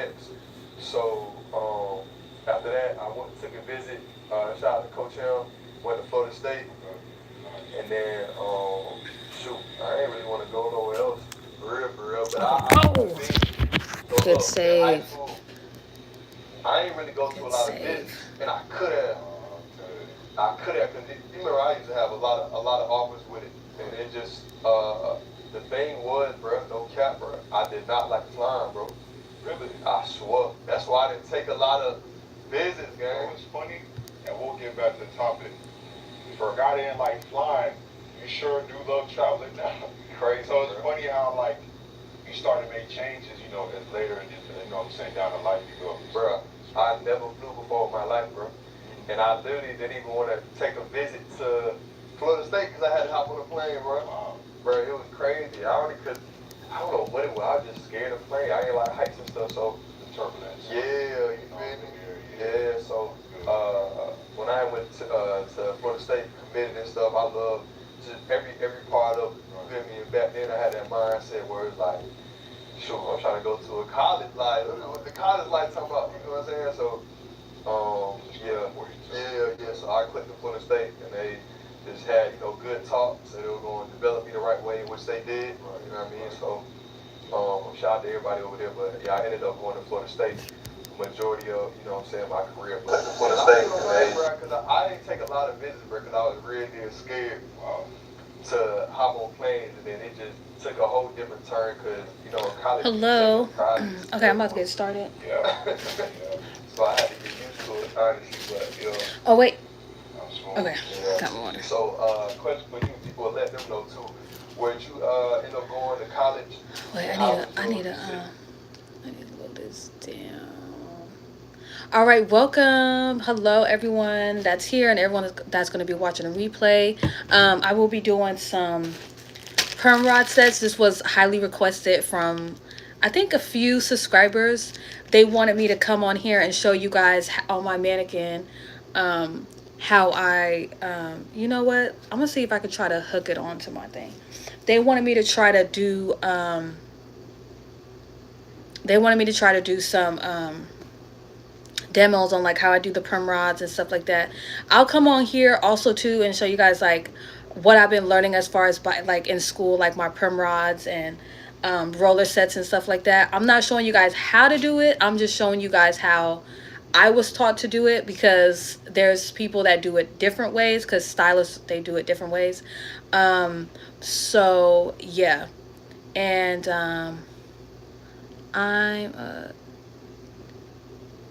next. So after that, I took a visit. Shout out to Coach Hill. Went to Florida State, and then shoot, I ain't really want to go nowhere else for real. But I Oh, so good look, in high save. school, I ain't really go to a Good lot of save. visits, and I could have. Cause you remember I used to have a lot of offers with it, and it just the thing was, bro, no cap, bro. I did not like flying, bro. Really, I swear. That's why I didn't take a lot of visits, gang. It's funny, and we'll get back to the topic. For a guy that didn't like flying, you sure do love traveling now. Crazy. So it's funny how like you start to make changes, as later in what I'm saying, down the life you go. Bro, I never flew before in my life, bro. And I literally didn't even want to take a visit to Florida State because I had to hop on a plane, bro. Wow. Bro, it was crazy. I don't know what it was. I was just scared of playing. I ain't like heights and stuff, so. The turbulence. Yeah, you feel me? Yeah, so when I went to Florida State, committed and stuff, I love just every part of it. You feel me? And back then I had that mindset where it's like, shoot, I'm trying to go to a college, like, what the college like talking about, you know what I'm saying? So, yeah. So I clicked to Florida State, and they just had, good talks, and they were going to develop me the right way, which they did, you know what I mean? So, shout out to everybody over there, but yeah, I ended up going to Florida State majority of, what I'm saying, my career. But Florida State, because I didn't take a lot of visits, bro, because I was really scared to hop on planes, and then it just took a whole different turn, because, college, you take Hello. it private. Okay, I'm about to get started. Yeah. So I had to get used to it, honestly, but, Oh, wait. yeah. Okay, got my water. So, question for you, people, let them know, too. Where'd you end up going to college? Wait, And how was I your need to, decision? I need to load this down. All right, welcome. Hello, everyone that's here and everyone that's going to be watching a replay. I will be doing some perm rod sets. This was highly requested from, I think, a few subscribers. They wanted me to come on here and show you guys on my mannequin how you know what? I'm going to see if I can try to hook it onto my thing. They wanted me to try to do, some demos on like how I do the perm rods and stuff like that. I'll come on here also too and show you guys like what I've been learning as far as by like in school, like my perm rods and roller sets and stuff like that. I'm not showing you guys how to do it. I'm just showing you guys how I was taught to do it, because there's people that do it different ways, because stylists, they do it different ways. So yeah. And I'm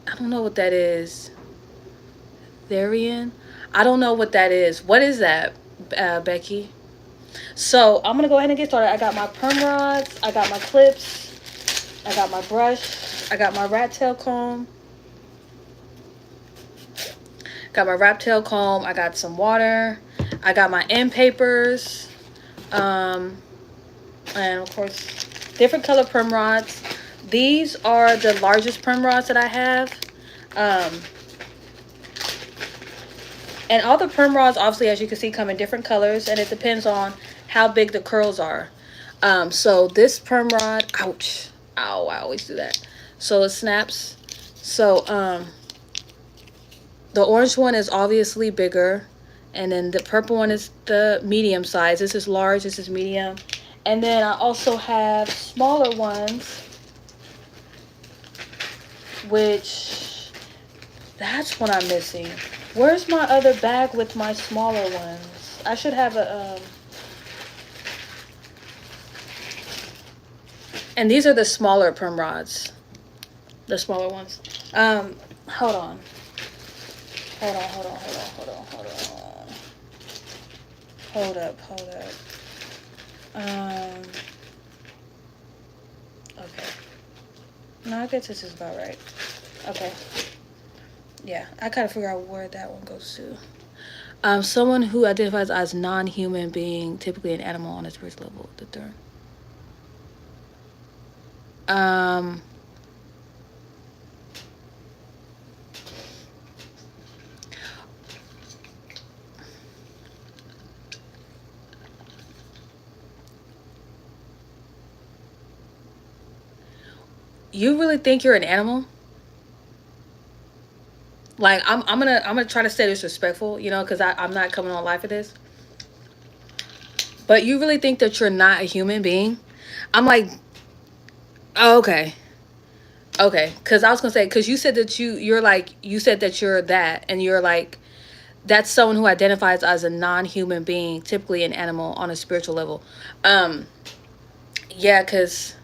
I don't know what that is. Therian. I don't know what that is. What is that, Becky? So I'm gonna go ahead and get started. I got my perm rods. I got my clips. I got my brush. I got my rat tail comb. Got my rat tail comb. I got some water. I got my end papers. Um, and of course, different color perm rods. These are the largest perm rods that I have. Um, And all the perm rods, obviously, as you can see, come in different colors, and it depends on how big the curls are. So this perm rod, ouch, ow, I always do that. So it snaps. So the orange one is obviously bigger, and then the purple one is the medium size. This is large, this is medium. And then I also have smaller ones, which that's what I'm missing. Where's my other bag with my smaller ones? I should have a and these are the smaller perm rods. The smaller ones. Hold on. Hold on. Hold up. Um okay. No, I guess this is about right. Okay. Yeah, I gotta figure out where that one goes to. Someone who identifies as non-human being, typically an animal on its first level, the third. Um, you really think you're an animal? Like I'm gonna try to stay disrespectful, you know, because I'm not coming on live for this. But you really think that you're not a human being? I'm like, oh, okay, okay. Because I was gonna say, because you said that you're like, you said that you're that, and you're like, that's someone who identifies as a non-human being, typically an animal on a spiritual level. Um, yeah, because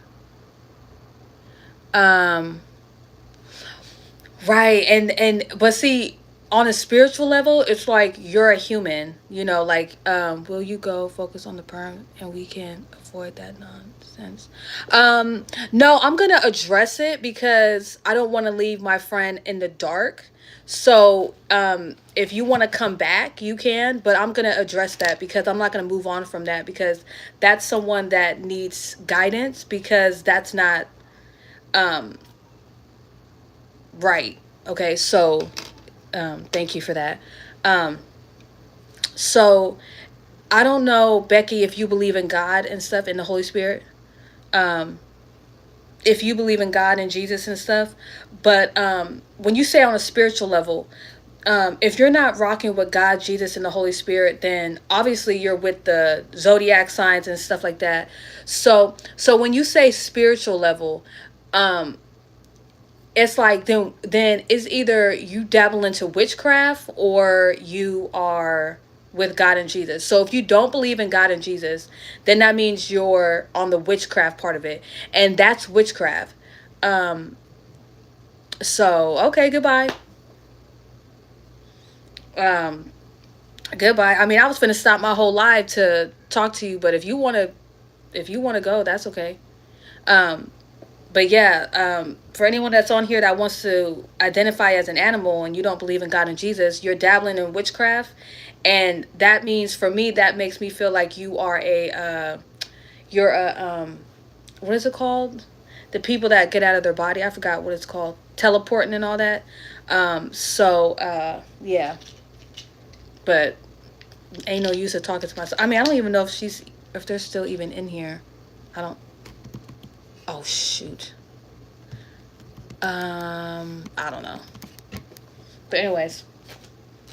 um, right, and but see, on a spiritual level, it's like you're a human, you know, like will you go focus on the perm and we can avoid that nonsense. No, I'm going to address it because I don't want to leave my friend in the dark. So, if you want to come back, you can, but I'm going to address that because I'm not going to move on from that because that's someone that needs guidance because that's not um right. Okay, so thank you for that. Um, so I don't know, Becky, if you believe in God and stuff, in the Holy Spirit. Um, if you believe in God and Jesus and stuff, but when you say on a spiritual level, if you're not rocking with God, Jesus, and the Holy Spirit, then obviously you're with the zodiac signs and stuff like that. So when you say spiritual level, um, it's like then it's either you dabble into witchcraft or you are with God and Jesus. So if you don't believe in God and Jesus, then that means you're on the witchcraft part of it, and that's witchcraft. Um, so okay, goodbye. Um, Goodbye. I mean, I was finna stop my whole life to talk to you, but if you wanna go, that's okay. Um, but yeah, for anyone that's on here that wants to identify as an animal and you don't believe in God and Jesus, you're dabbling in witchcraft, and that means for me that makes me feel like you are you're a what is it called? The people that get out of their body. I forgot what it's called. Teleporting and all that. Yeah, but ain't no use of talking to myself. I mean, I don't even know if they're still even in here. I don't. Oh shoot. I don't know. But anyways,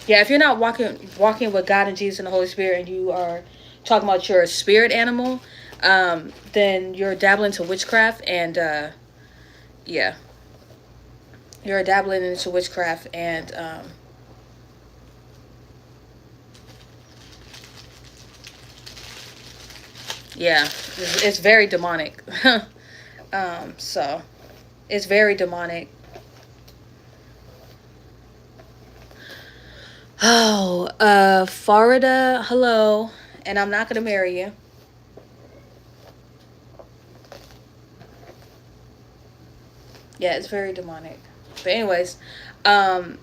yeah, if you're not walking with God and Jesus and the Holy Spirit, and you are talking about your spirit animal, then you're dabbling into witchcraft, and yeah, you're dabbling into witchcraft, and yeah, it's very demonic. So it's very demonic. Oh, Florida, hello, and I'm not gonna marry you. Yeah, it's very demonic. But anyways, um,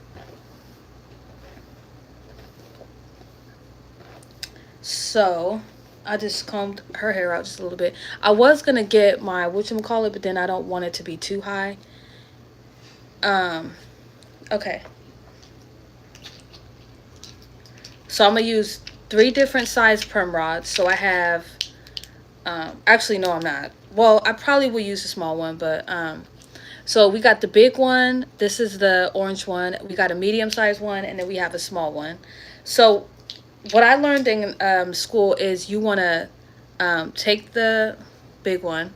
so I just combed her hair out just a little bit. I was gonna get my whatchamacallit, but then I don't want it to be too high. Um, okay. So I'm gonna use three different size perm rods. So I have actually no I'm not. Well, I probably will use a small one, but so we got the big one. This is the orange one. We got a medium sized one, and then we have a small one. So what I learned in school is you want to take the big one,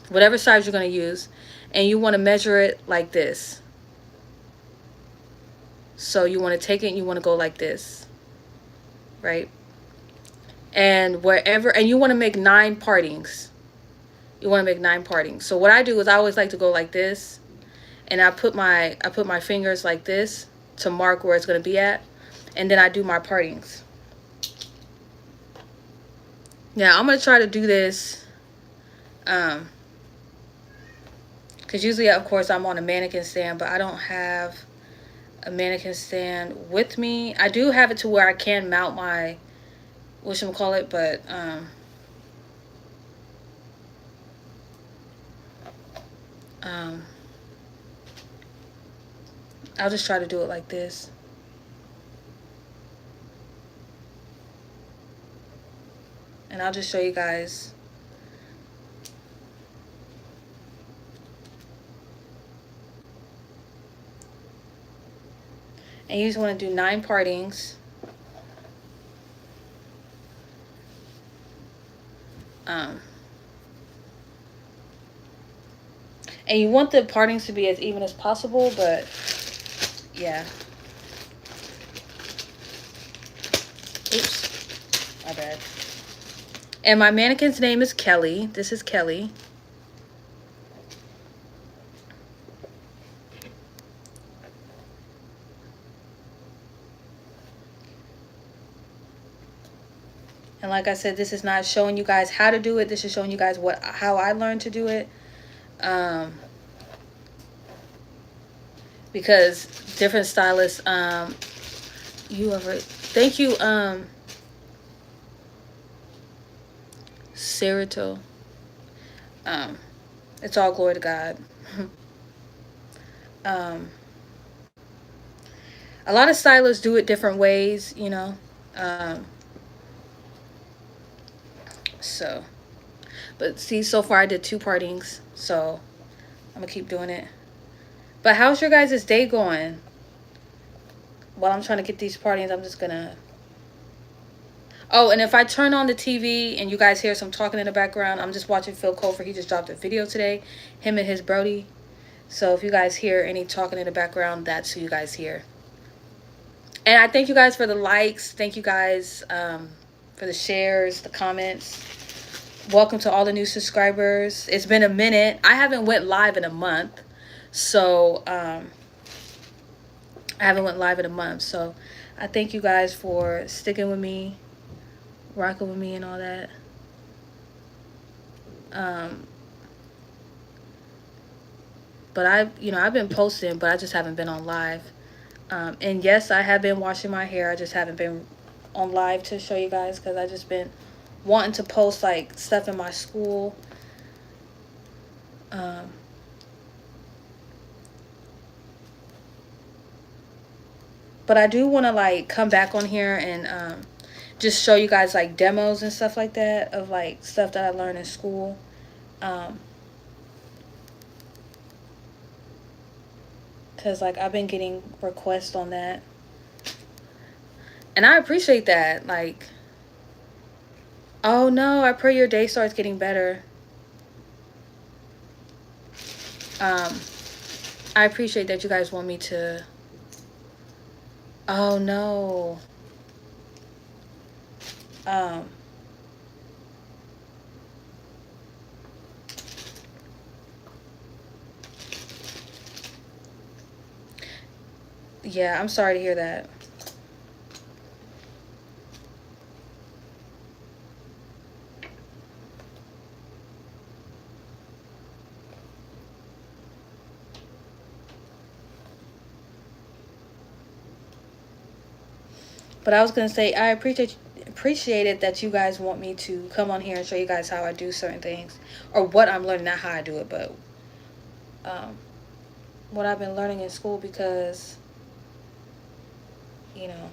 whatever size you're going to use, and you want to measure it like this. So you want to take it and you want to go like this, right? And wherever, and you want to make 9 partings. You want to make 9 partings. So what I do is I always like to go like this, and I put my fingers like this to mark where it's going to be at, and then I do my partings. Now I'm going to try to do this um because usually, of course, I'm on a mannequin stand, but I don't have a mannequin stand with me. I do have it to where I can mount my whatchamacallit, but um, I'll just try to do it like this. And I'll just show you guys. And you just want to do 9 partings. Um, and you want the partings to be as even as possible, but yeah. Oops, my bad. And my mannequin's name is Kelly. This is Kelly. And like I said, this is not showing you guys how to do it. This is showing you guys how I learned to do it. Um, because different stylists, thank you, Cerito. Um, it's all glory to God. um, a lot of stylists do it different ways, you know. Um, so, but see, so far I did 2 partings, so I'm gonna keep doing it. But how's your guys' day going? While I'm trying to get these partings, I'm just gonna. Oh, and if I turn on the TV and you guys hear some talking in the background, I'm just watching Phil Cofer. He just dropped a video today, him and his Brody. So if you guys hear any talking in the background, that's who you guys hear. And I thank you guys for the likes. Thank you guys for the shares, the comments. Welcome to all the new subscribers. It's been a minute. I haven't went live in a month. So I haven't went live in a month. So I thank you guys for sticking with me, rocking with me and all that. But I've been posting, but I just haven't been on live. And yes, I have been washing my hair. I just haven't been on live to show you guys because I just been wanting to post like stuff in my school. But I do want to like come back on here and just show you guys like demos and stuff like that of like stuff that I learned in school. Because like I've been getting requests on that. And I appreciate that. Like, oh no, I pray your day starts getting better. I appreciate that you guys want me to. Oh no. Um, yeah, I'm sorry to hear that. But I was gonna say I appreciate it that you guys want me to come on here and show you guys how I do certain things or what I'm learning, not how I do it, but um, what I've been learning in school because you know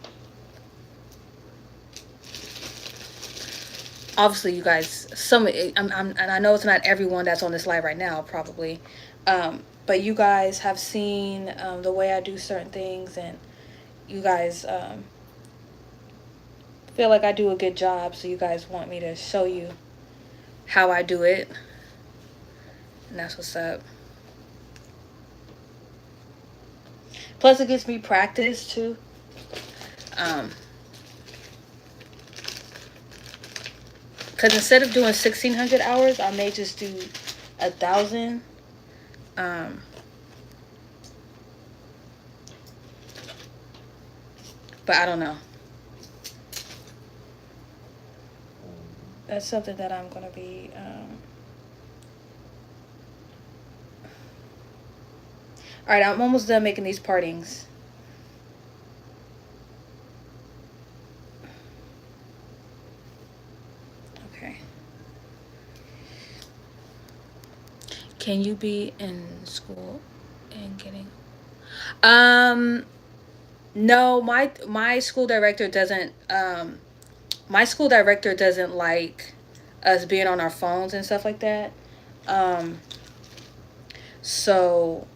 obviously you guys and I know it's not everyone that's on this live right now probably, but you guys have seen the way I do certain things and you guys feel like I do a good job, so you guys want me to show you how I do it, and that's what's up. Plus it gives me practice too. Because instead of doing 1,600 hours, I may just do 1,000. But I don't know. That's something that I'm gonna be. All right, I'm almost done making these partings. Okay. Can you be in school and getting? No, my school director doesn't. My school director doesn't like us being on our phones and stuff like that. Um, so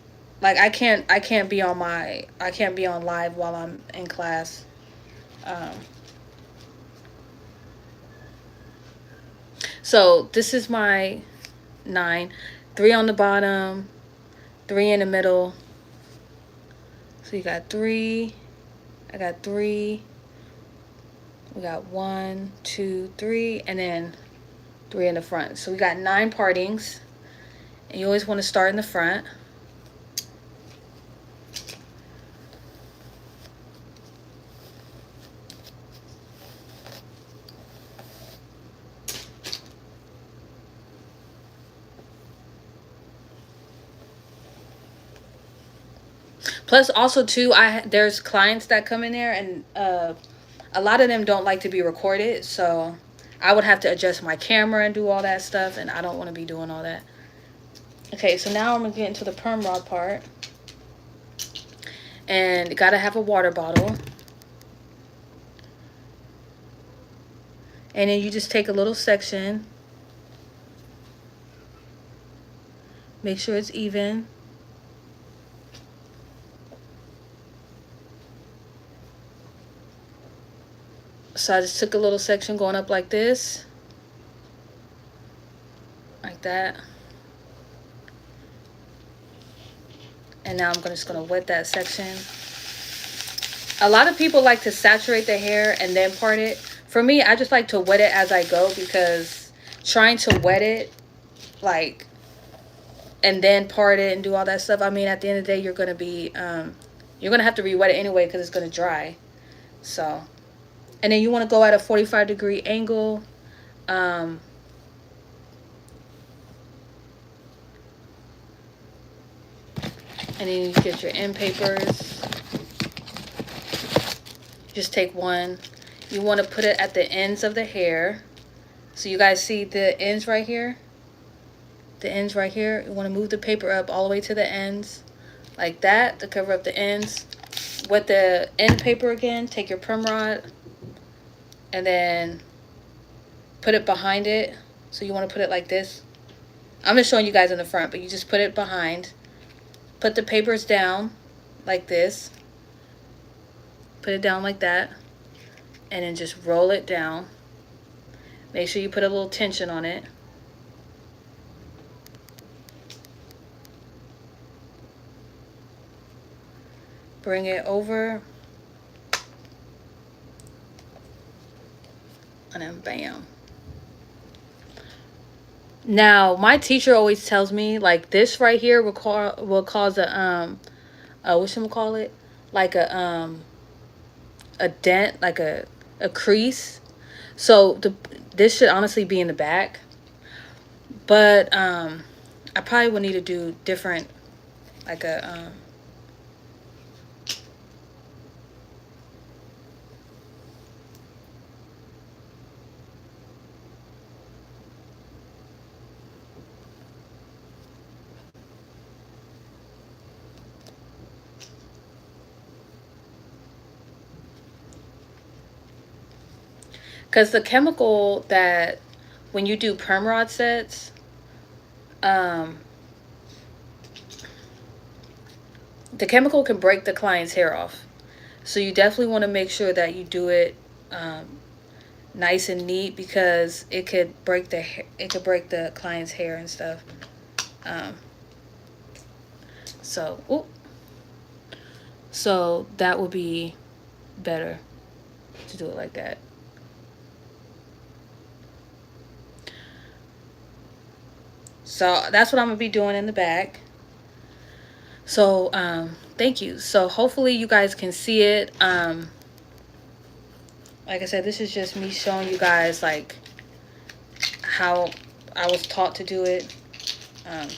Like I can't be on live while I'm in class. Um, so this is my 9, 3 on the bottom, 3 in the middle. So you got 3. I got 3. We got 1, 2, 3, and then 3 in the front. So we got 9 partings, and you always want to start in the front. Plus, also too, there's clients that come in there, and a lot of them don't like to be recorded, so I would have to adjust my camera and do all that stuff, and I don't want to be doing all that. Okay, so now I'm gonna get into the perm rod part, and gotta have a water bottle, and then you just take a little section, make sure it's even. So I just took a little section going up like this, like that. And now I'm just gonna wet that section. A lot of people like to saturate their hair and then part it. For me, I just like to wet it as I go, because trying to wet it, like, and then part it and do all that stuff, I mean, at the end of the day, you're gonna have to re-wet it anyway because it's gonna dry. So, and then you want to go at a 45-degree angle. Um, and then you get your end papers. Just take one. You want to put it at the ends of the hair. So you guys see the ends right here? The ends right here. You want to move the paper up all the way to the ends, like that, to cover up the ends. Wet the end paper again. Take your perm rod and then put it behind it. So you want to put it like this. I'm just showing you guys in the front, but you just put it behind. Put the papers down like this. Put it down like that. And then just roll it down. Make sure you put a little tension on it. Bring it over. And then bam. Now, my teacher always tells me, like, this right here will cause a whatchamacallit? Like a dent, like a crease. So this should honestly be in the back. But I probably would need to do different, like a because the chemical that when you do perm rod sets, um, the chemical can break the client's hair off. So you definitely want to make sure that you do it nice and neat, because it could break the client's hair and stuff. Um, so so that would be better to do it like that. So that's what I'm gonna be doing in the back. So thank you. So hopefully you guys can see it. Like I said, this is just me showing you guys like how I was taught to do it. Um,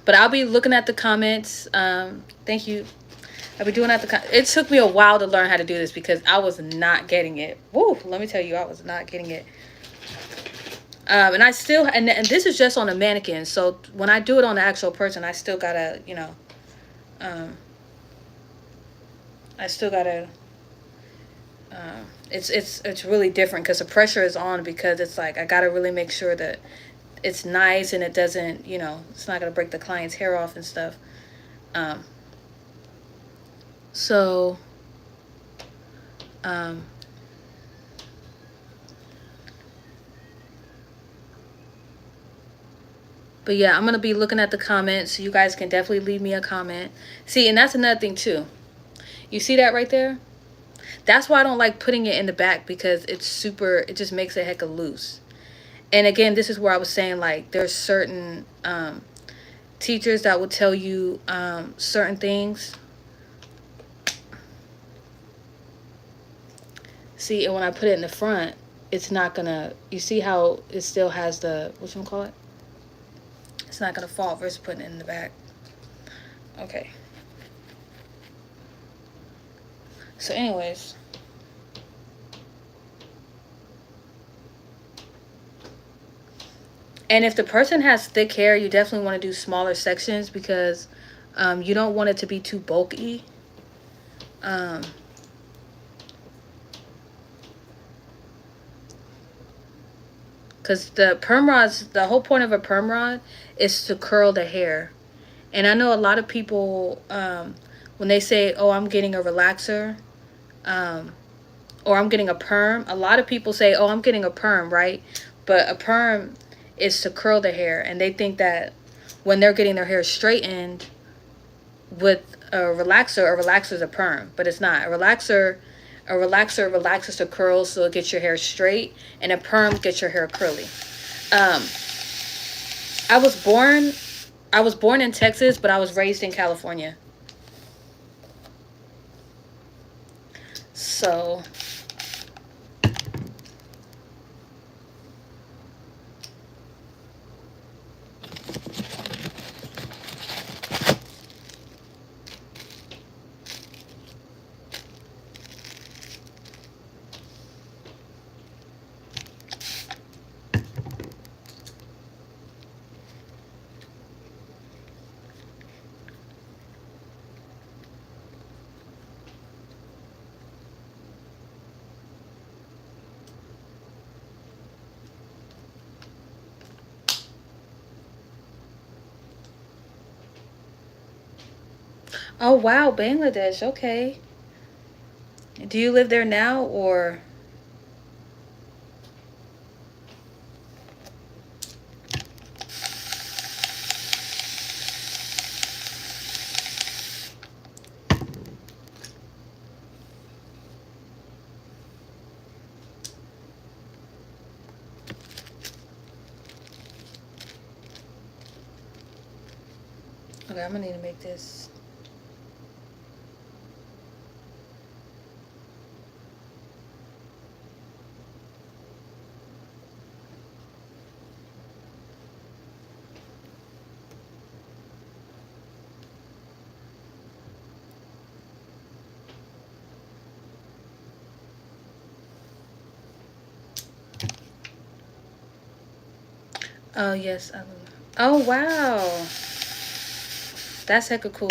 but I'll be looking at the comments. Thank you. I'll be doing it took me a while to learn how to do this because I was not getting it. Woo, let me tell you, I was not getting it. And I still, and this is just on a mannequin. So when I do it on the actual person, I still gotta, I still gotta, it's really different because the pressure is on, because it's like, I gotta really make sure that it's nice and it doesn't, you know, it's not gonna break the client's hair off and stuff. Um, so, um, but yeah, I'm gonna be looking at the comments. So you guys can definitely leave me a comment. See, and that's another thing too. You see that right there? That's why I don't like putting it in the back because it's super. It just makes it hecka loose. And again, this is where I was saying like there's certain teachers that will tell you certain things. See, and when I put it in the front, it's not gonna. You see how it still has the what you call it? It's not gonna fall versus putting it in the back. Okay. So, anyways, and if the person has thick hair, you definitely want to do smaller sections because you don't want it to be too bulky. Um, Because the perm rods, the whole point of a perm rod is to curl the hair. And I know a lot of people, when they say, oh, I'm getting a relaxer, um, or I'm getting a perm, a lot of people say, oh, I'm getting a perm, right? But a perm is to curl the hair. And they think that when they're getting their hair straightened with a relaxer is a perm. But it's not. A relaxer relaxes the curls so it gets your hair straight. And a perm gets your hair curly. Um, I was born I was born in Texas, but I was raised in California. So, oh wow, Bangladesh. Okay. Do you live there now or okay, I'm gonna need to make this. Oh yes. Oh wow. That's hecka cool.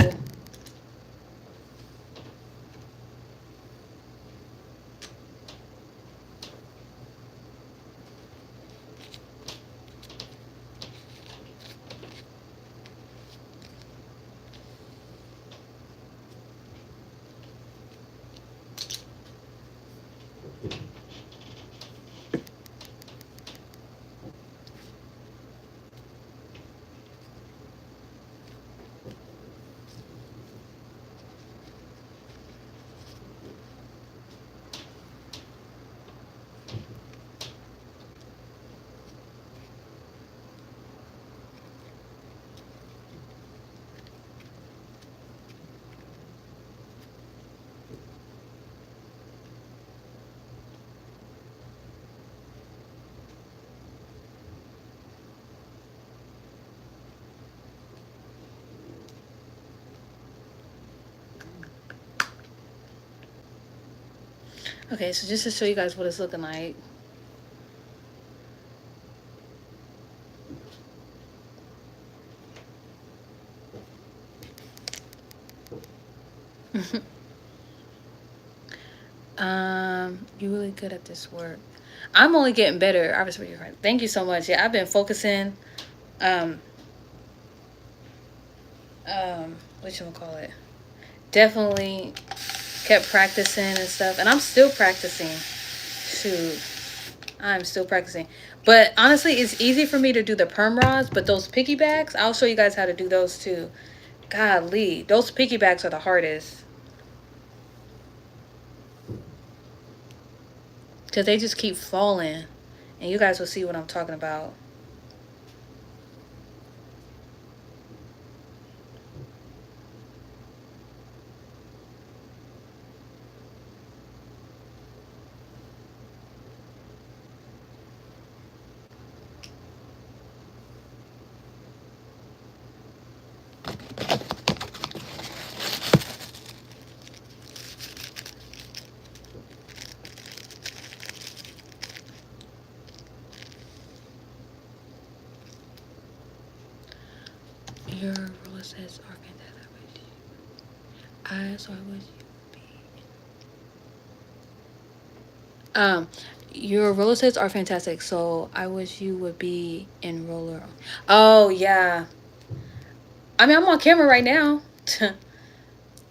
Okay, so just to show you guys what it's looking like. You really good at this work. I'm only getting better. I respect your heart. Thank you so much. Yeah, I've been focusing. Um, what you call it? Definitely kept practicing and stuff, and I'm still practicing. Shoot, I'm still practicing. But honestly, it's easy for me to do the perm rods, but those piggybacks, I'll show you guys how to do those too. Golly, those piggybacks are the hardest because they just keep falling, and you guys will see what I'm talking about. Your roller sets are fantastic. I so I wish you be. Your roller sets are fantastic. So I wish you would be in roller. Oh yeah. I mean, I'm on camera right now,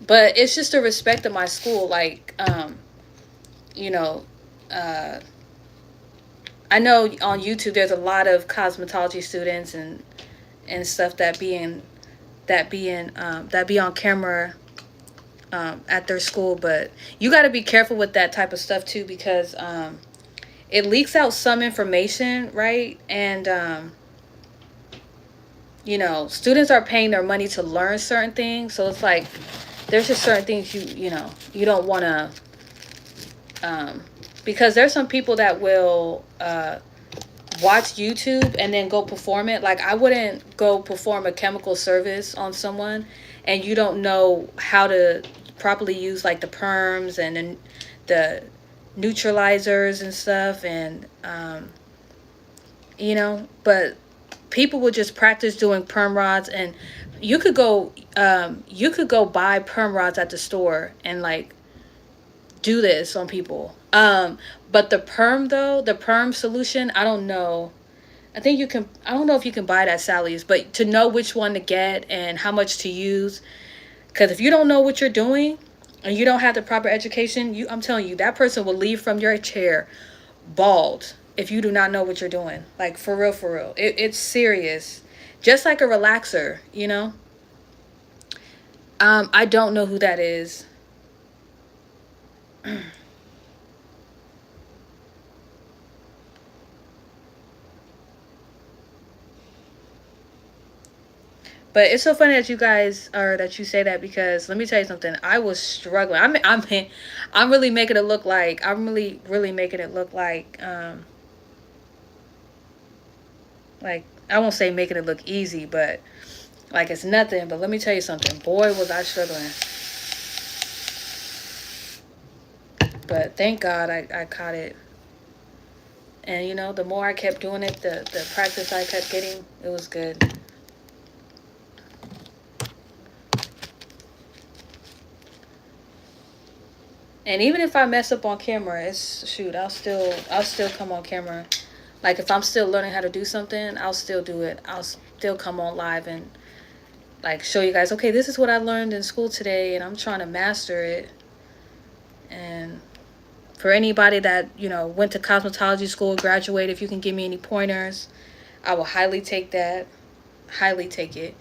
but it's just a respect of my school. Like, you know, uh, I know on YouTube there's a lot of cosmetology students and stuff that be on camera at their school, but you got to be careful with that type of stuff too because it leaks out some information, right? And students are paying their money to learn certain things, so it's like there's just certain things you don't want to um, because there's some people that will watch YouTube and then go perform it. Like I wouldn't go perform a chemical service on someone and you don't know how to properly use like the perms and the neutralizers and stuff and but people would just practice doing perm rods and you could go buy perm rods at the store and like do this on people. But the perm solution, I don't know. I think you can. I don't know if you can buy it at Sally's, but to know which one to get and how much to use, because if you don't know what you're doing and you don't have the proper education, I'm telling you, that person will leave from your chair bald if you do not know what you're doing. Like for real, for real. It's serious. Just like a relaxer, you know. I don't know who that is. But it's so funny that you guys or that you say that because let me tell you something. I was struggling. I'm really making it look like really making it look like I won't say making it look easy, but like it's nothing. But let me tell you something. Boy, was I struggling. But thank God I caught it. And the more I kept doing it, the practice I kept getting, it was good. And even if I mess up on camera, it's shoot, I'll still come on camera. Like if I'm still learning how to do something, I'll still do it. I'll still come on live and like show you guys, okay, this is what I learned in school today and I'm trying to master it. And for anybody that, went to cosmetology school, graduated, if you can give me any pointers, I will highly take that. Highly take it.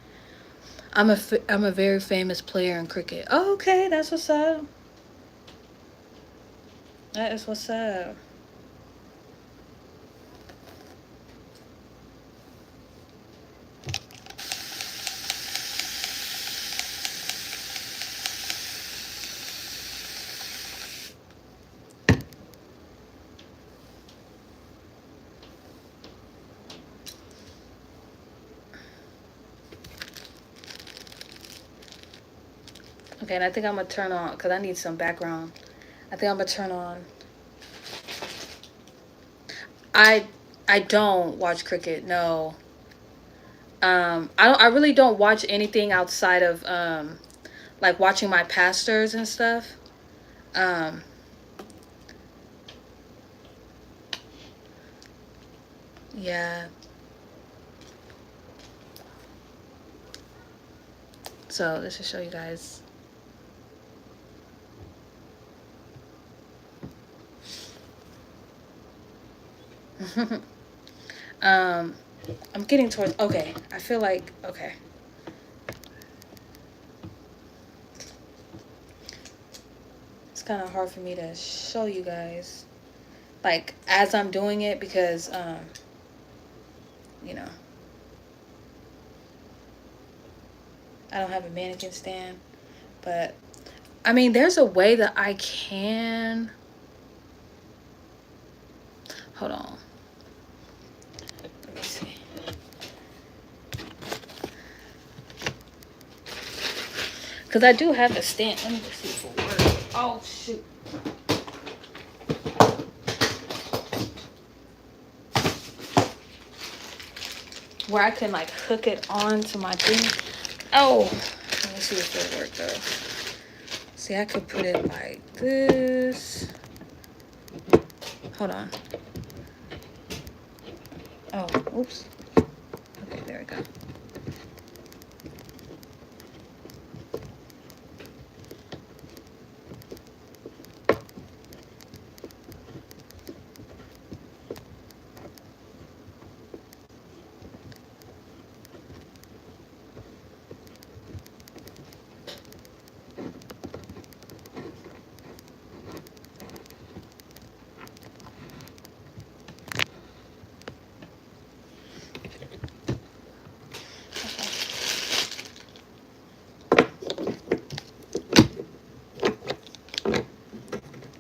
I'm a very famous player in cricket. Oh, okay, that's what's up. That is what's up. Okay, and I think I'm gonna turn on because I need some background. I think I'm gonna turn on. I I don't watch cricket. No. I really don't watch anything outside of like watching my pastors and stuff. Um, Yeah. So this should show you guys. um, I'm getting towards. Okay, I feel like okay. It's kind of hard for me to show you guys, like as I'm doing it because you know, I don't have a mannequin stand, but I mean, there's a way that I can. Hold on. Let me see. Because I do have the stand. Let me just see if it works. Oh, shoot. Where I can like hook it onto my thing. Oh, let me see if it'll work though. See, I could put it like this. Hold on. Oh, oops. Okay, there we go.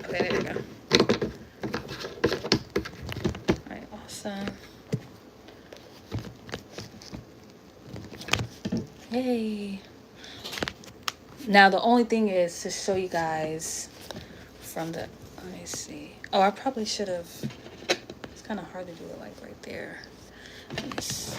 Okay, there we go. All right, awesome. Yay. Now the only thing is to show you guys from the. Let me see. Oh, I probably should have. It's kind of hard to do it like right there. Let me see.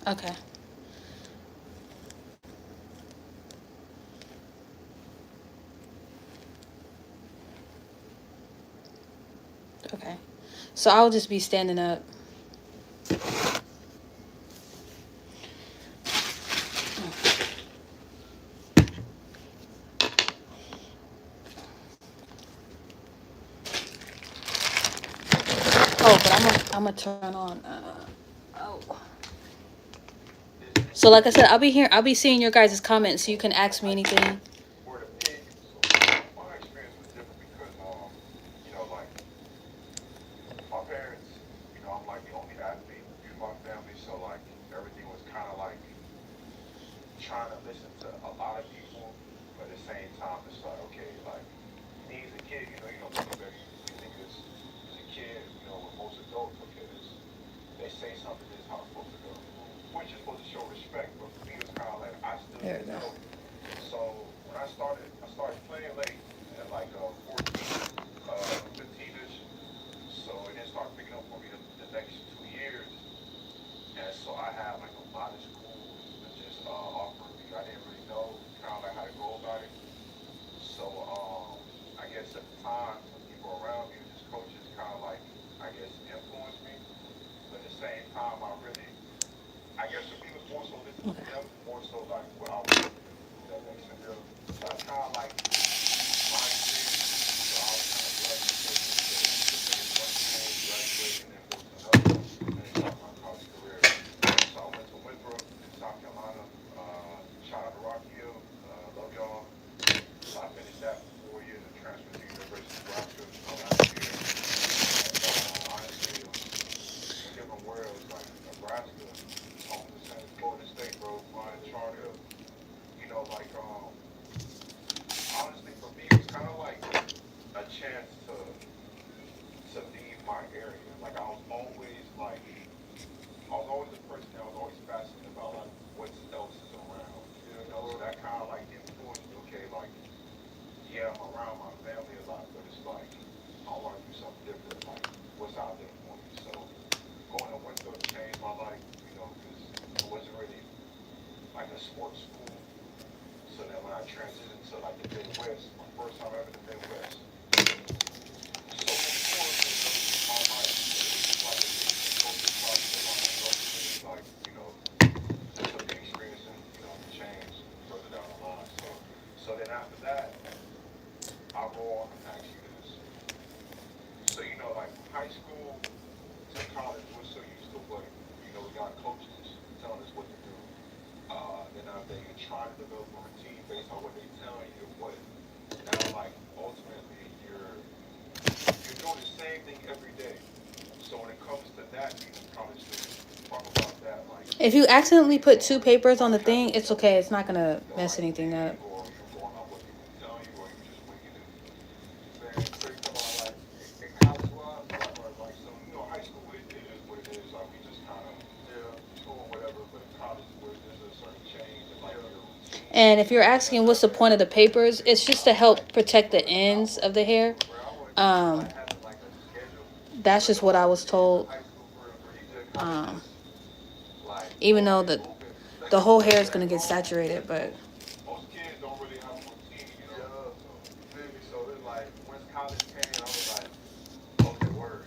Okay. Okay. So I'll just be standing up. Oh, but I'm gonna turn on. Oh. So like I said, I'll be here. I'll be seeing your guys' comments, so you can ask me anything. Where the pig. So my experience was different because like my parents, I'm like the only athlete in my family, so like everything was kind of like trying to listen to a lot of people, but at the same time, it's like, okay, like me as a kid, we think as a kid, with most adults, okay, they say something, this is how it's supposed to go, which is supposed to show respect, but for me, it was kind of like I still There we didn't go. know. So when I started playing late at like 14, 15ish. So it didn't start picking up for me the next 2 years. And so I had like a lot of schools that just offered me. I didn't really know kind of like how to go about it. So I guess at the time, some people around me, just coaches, kind of like I guess influenced me. But at the same time, I guess for me it was more so listening to Okay. them, more so like what I wanted to do. If that makes sense. So that's kind of like my experience. So I was kind of blessed and privileged to finish one school, graduate, and then go to another one to finish out my college career. So I went to Winthrop in South Carolina. Shout out to Rocky Hill. Love y'all. So I finished that for 4 years and transferred to University of Nebraska last year. And honestly, it's a different world. It's like Nebraska, almost the same as Florida State, bro. Flying charter. Like honestly, for me, it was kind of like a chance to leave my area. Like I was always the person that was always fascinated around my family a lot, but it's like I want to do something different, like what's out there for me. So going to Winthrop changed my life, because I wasn't really like a sports school. So then when I transitioned to like the Midwest, my first time ever in the Midwest, so many sports in my life. So it was just like a big culture shock for my ultimately like, took the experience and, the change further down the line. So then after that, I roll on and ask you this. So, like high school to college, we're so used to what, we got coaches telling us what to do. Then after you're trying to develop a routine based on what they tell you, what now like ultimately you're doing the same thing every day. So when it comes to that, being a college student, talk about that, like, If you accidentally put two papers on the thing, having it's no, okay. It's not gonna mess like anything up. routine, or you going on what people tell you, or you just winging it. Man, so you talking about like in college wise, like so high school it is what it is. Like we just kind of school or whatever, but in college where there's a certain change in like your routine, And if you're that's asking what's the something point of that the papers, it's just to like help protect the I ends always of the hair. bro, I always like Um, having like a schedule. that's Like just a what lot I of was kids in told. high school for real, bro, you just kind of Um, just like even go out though here the hooping the whole hair is back gonna get home. saturated, but Most kids don't really have a routine, Yeah, so you feel me? So it's like once college came, I was like, okay, word.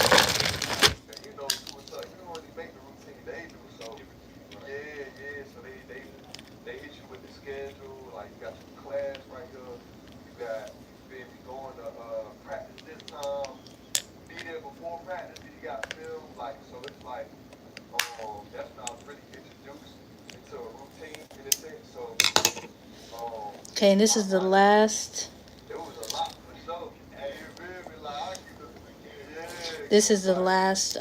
And school sucks. You don't really make the routine. They do. So give it to you, right? Yeah. So they hit you with the schedule. Like you got your class right here. You got you feel me going to practice this time. Be there before practice. Then you got film. Like so, it's like that's when I was really introduced into a routine in a sense. So okay. And this is the last. it was a lot for sure. Hey, you feel me? Like I keep it, yeah, This cause is it's the like, last you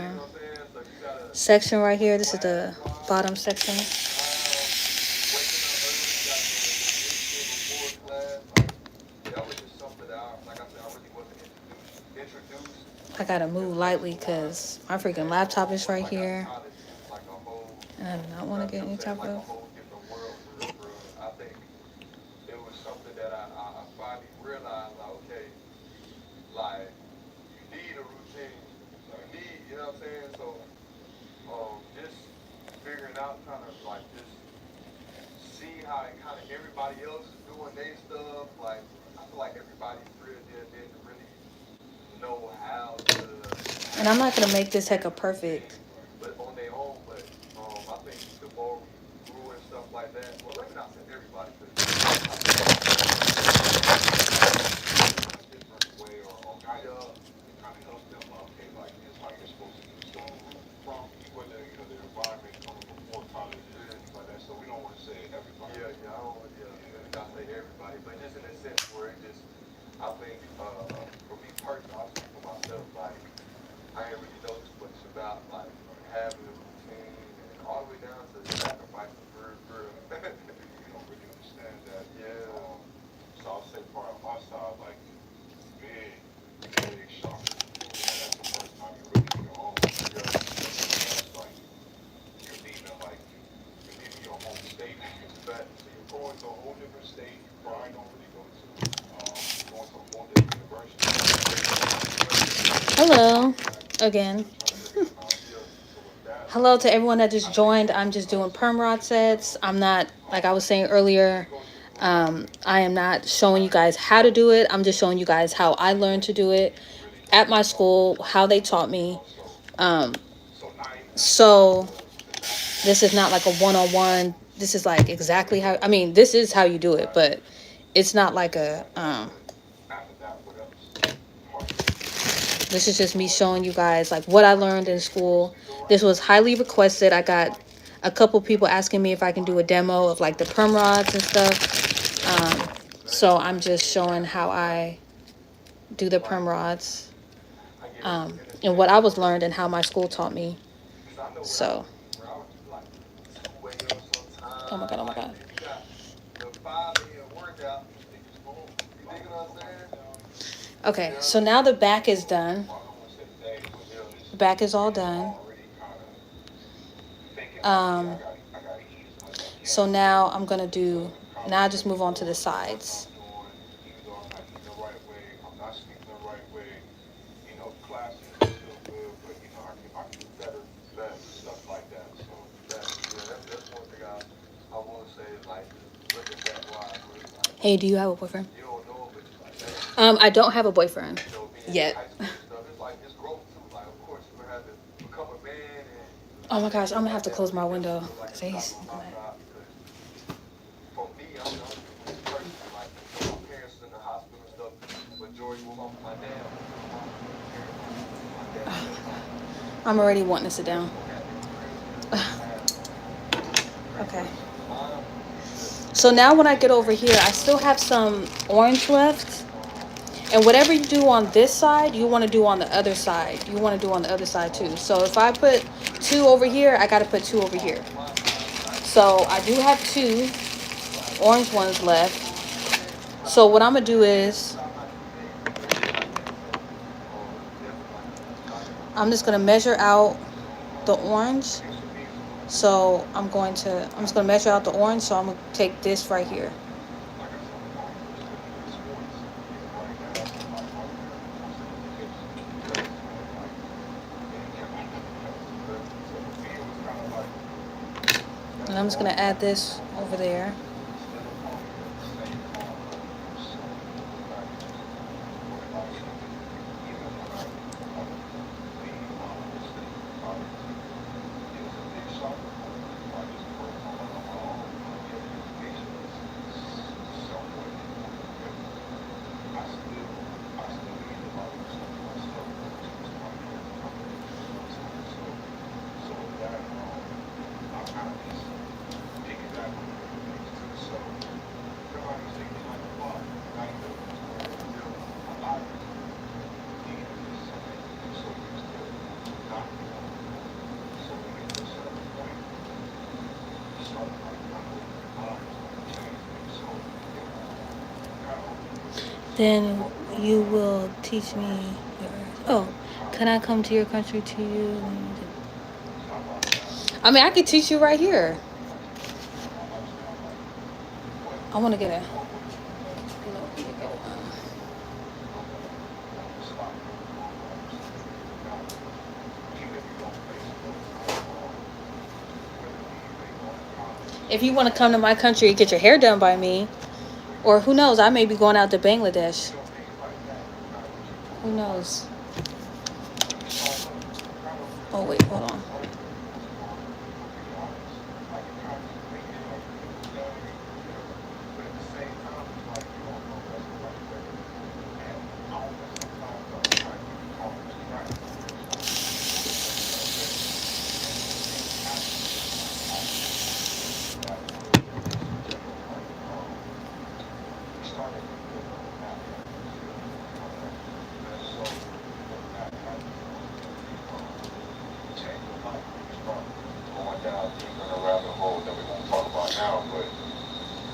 know what I'm saying? So you gotta section right here. This is class the wise, bottom section. time, waking up early. You gotta go to the gym before class. Like that was just something that like I said, I really wasn't introduced I gotta in move high lightly school wise. because my freaking And laptop is once right I got to here, college, it was like a whole. and I do not want to You get know what any I'm saying? type Like a of. whole different world for real, for real. I think it was something that I finally realized. Like, okay, like you need a routine. You know what I'm saying? So, just figuring out, kind of like just see how it kind of everybody else is doing their stuff. Like, I feel like everybody's real there didn't really know how to And I'm have not gonna like make this heck a a perfect. routine, but on their own. But I think the more we grew and stuff like that. Well, let me not say everybody, because I think everybody in a different way or guidance to kind of help them. Okay, like this is how you're supposed to do stuff from people that the environment coming before college and things like that. So we don't want to say everybody. I don't. Let me not say everybody, but just in a sense where it just. I think for me personally, I'll speak for myself. Like I ain't really know too much about like having a routine and all the way down to sacrificing for you don't really understand that. Yeah. So I'll say part of my side, like big, big shock to the system. Like that's the first time you're really on your own. Yeah. That's like you're leaving your home state. But so you're going to a whole different state. You probably don't really go to. You're going to a whole different university. Hello, again. Still trying to figure them out. Yeah. So with that, Hello to everyone that I just think joined. I'm just doing us perm rod just sets. I'm not, like I was saying when earlier, you go to like I am not showing you higher guys how to education, do it. I'm just showing you guys how I learned to do it people really at don't my know this school, type of how they stuff. taught me. So Um, not even necessarily like so the basketball this is not coach like a or one-on-one. This is like exactly how, I mean, this is how you do it, but it's not like things a, like that. But after that, what else? Part of your routine. this is just me So showing you guys like what I learned in school. This was highly requested. I got a couple people asking me if I can do a demo of like the perm rods and stuff. So I'm just showing how I do the perm like rods, I guess in a and what sense I was where learned and how my school taught me. because I know what I So, would do, bro. I would do like 2 a.m. oh my god, sometime. oh my Like god. then you got the 5 a.m. workout. These niggas boom. You dig what I'm saying? Okay, Yeah. so now the back is So done. well, I don't want to say today, but yeah, The back is all you just done. already kind of thinking like, yeah, Um, I gotta eat as much as I so can. now I'm gonna do So Now I just move on to the sides. I'm doing, even though I'm not eating the right way, I'm not sleeping the right way. Classes are still good, but I can do better, stuff like that. So that's one thing I want to say is like looking back wise, really like Hey, do you have a boyfriend? you don't know, but it's like damn. I don't have a boyfriend Being in yet. high school and stuff, it's like it's growth too. Like of course you're gonna have to become a man and Oh my gosh, I'm things gonna have like to that, close but my it never window feel like because a job he's. on my side because for me, I'm a person like my parents in the hospital and stuff. Majority will come from my dad. My dad still home. I'm already wanting to sit down. Still had their crib, still have great Okay. relationship with mom. So now when I get over here, I still have some orange left. And whatever you do on this side, you want to do on the other side. You want to do on the other side too. So if I put 2 over here, I got to put 2 over here. So I do have 2 orange ones left. So what I'm going to do is I'm just going to measure out the orange. So I'm just going to measure out the orange. So I'm going to take this right here. And I'm just going to add this over there. Then you will teach me your. Oh, can I come to your country to you? I mean, I could teach you right here. I want to get a. If you want to come to my country and get your hair done by me, or who knows, I may be going out to Bangladesh. Who knows? Oh, wait, hold on.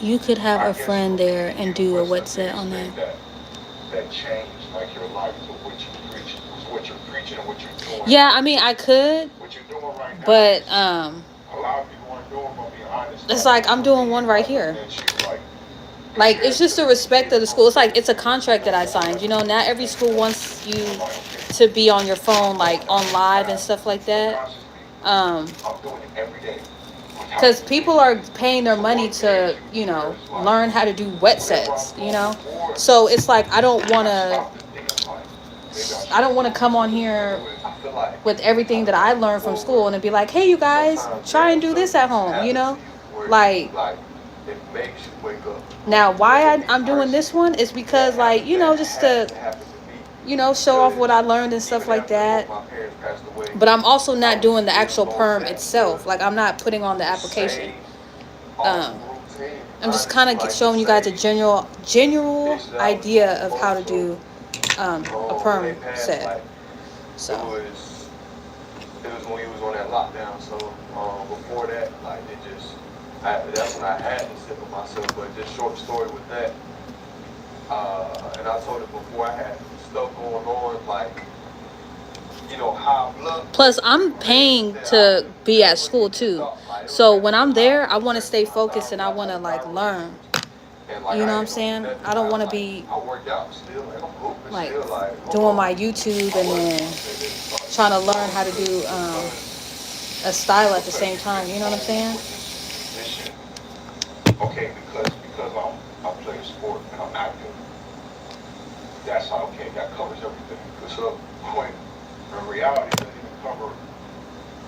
You could have a friend there and do a wetset on that. That changed like your life to what you preach, what you're preaching and what you're doing. Yeah, I mean I could, What you're doing right now. but a lot of people aren't doing, but being honest. It's like I'm doing one right here. Like it's just the respect of the school. It's like it's a contract that I signed. You know, not every school wants you to be on your phone, like on live and stuff like that. I'm doing it every day. Because people are paying their money to, you know, learn how to do wet sets, you know. So it's like I don't want to come on here with everything that I learned from school and be like, hey, you guys, try and do this at home, you know. Like now, why I'm doing this one is because, like, you know, just to, you know, show off what I learned and stuff like that. But I'm also not doing the actual perm itself. Like, I'm not putting on the application. I'm just kind of showing you guys a general idea of how to do a perm set. So. It was when he was on that lockdown. So before that, like that's when I had to sit with myself. But just short story with that. And I told it before, I had stuff going on, like, you know, high blood. Plus, I'm paying to be at school too. So when I'm there, I want to stay focused and I want to like learn. And like You know I what I'm ain't gonna do saying? nothing. I don't want to Like be I work out still, and I'm hooping like still. Like hold doing on, my YouTube I and work then and then trying to you learn know how to do because a style at the because same you time. get You know what I'm told saying? with this musician, okay, because I play a sport and I'm active. That's how okay that covers everything. So when in reality it doesn't even cover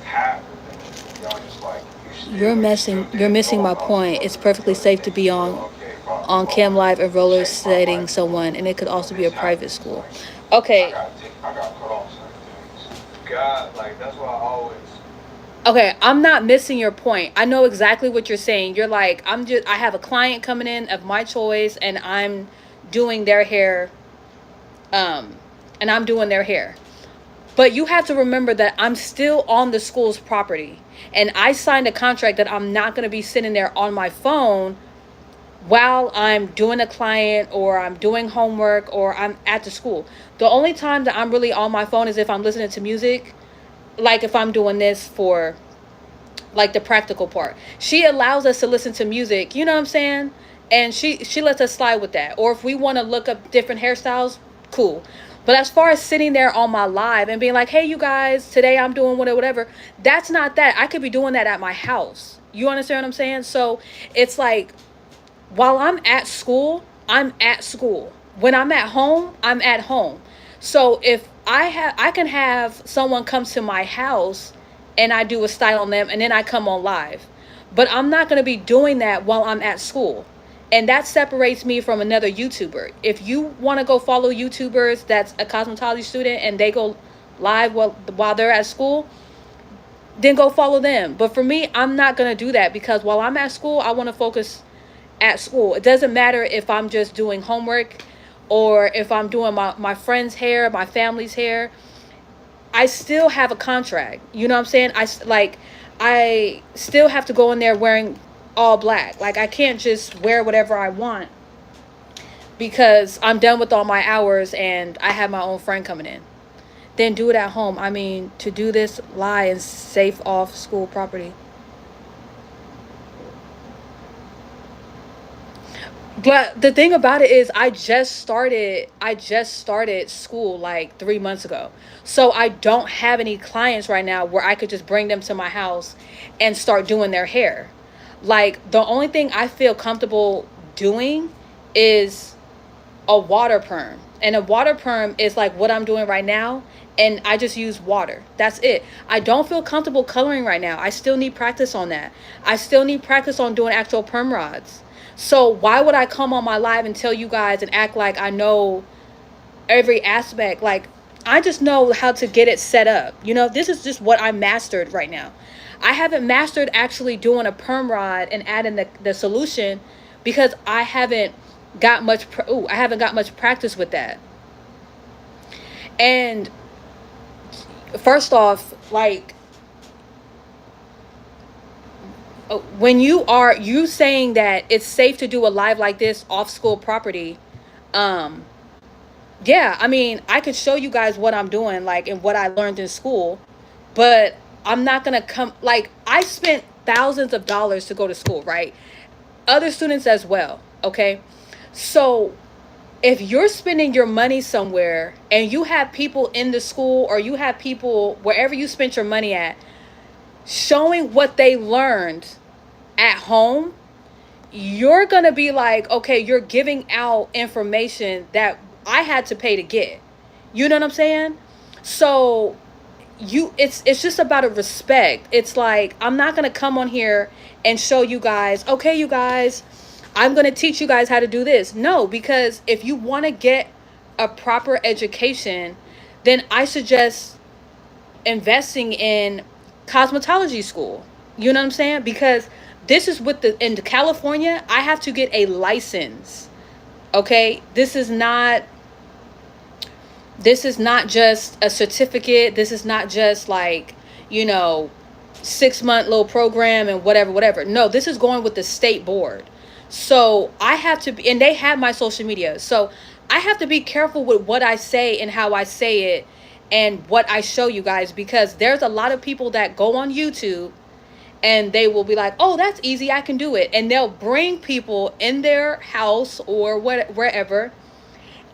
half of things. Y'all just like you still You're didn't missing know my about these point. It's other perfectly safe to things be until okay, on bro, cam live and roller changed my setting life. someone, and it could also be a This private happens. school. Like Okay. I got cut off certain things. God, like that's why I always. Okay, I'm not missing your point. I know exactly what you're saying. You're like, I have a client coming in of my choice and I'm doing their hair um and I'm doing their hair. But you have to remember that I'm still on the school's property. And I signed a contract that I'm not going to be sitting there on my phone while I'm doing a client or I'm doing homework or I'm at the school. The only time that I'm really on my phone is if I'm listening to music, like if I'm doing this for like the practical part. She allows us to listen to music, you know what I'm saying? And she lets us slide with that. Or if we want to look up different hairstyles, cool. But as far as sitting there on my live and being like, "Hey you guys, today I'm doing whatever," that's not that. I could be doing that at my house. You understand what I'm saying? So, it's like while I'm at school, I'm at school. When I'm at home, I'm at home. So if I can have someone come to my house and I do a style on them and then I come on live. But I'm not going to be doing that while I'm at school. And that separates me from another YouTuber. If you want to go follow YouTubers that's a cosmetology student and they go live while they're at school, then go follow them. But for me, I'm not going to do that because while I'm at school, I want to focus at school. It doesn't matter if I'm just doing homework or if I'm doing my friend's hair, my family's hair. I still have a contract. You know what I'm saying? I still have to go in there wearing all black. Like I can't just wear whatever I want because I'm done with all my hours and I have my own friend coming in. Then do it at home. I mean, to do this lie and safe off school property. But the thing about it is I just started school like 3 months ago. So I don't have any clients right now where I could just bring them to my house and start doing their hair. Like the only thing I feel comfortable doing is a water perm. And a water perm is like what I'm doing right now. And I just use water. That's it. I don't feel comfortable coloring right now. I still need practice on that. I still need practice on doing actual perm rods. So why would I come on my live and tell you guys and act like I know every aspect? Like I just know how to get it set up. You know, this is just what I mastered right now. I haven't mastered actually doing a perm rod and adding the solution because I haven't got much practice with that. And first off, like when you saying that it's safe to do a live like this off school property, um yeah, I mean, I could show you guys what I'm doing like and what I learned in school, but I'm not going to come like I spent thousands of dollars to go to school, right? Other students as well, okay? So if you're spending your money somewhere and you have people in the school or you have people wherever you spent your money at showing what they learned at home, you're going to be like, okay, you're giving out information that I had to pay to get. You know what I'm saying? So it's just about a respect. It's like I'm not going to come on here and show you guys, okay, you guys, I'm going to teach you guys how to do this. No, because if you want to get a proper education, then I suggest investing in cosmetology school. You know what I'm saying? Because this is with the in California, I have to get a license. Okay? This is not just a certificate. This is not just like, you know, 6-month little program and whatever. No, this is going with the state board. So I have to be, and they have my social media. So I have to be careful with what I say and how I say it and what I show you guys because there's a lot of people that go on YouTube and they will be like, "Oh, that's easy. I can do it." And they'll bring people in their house or wherever,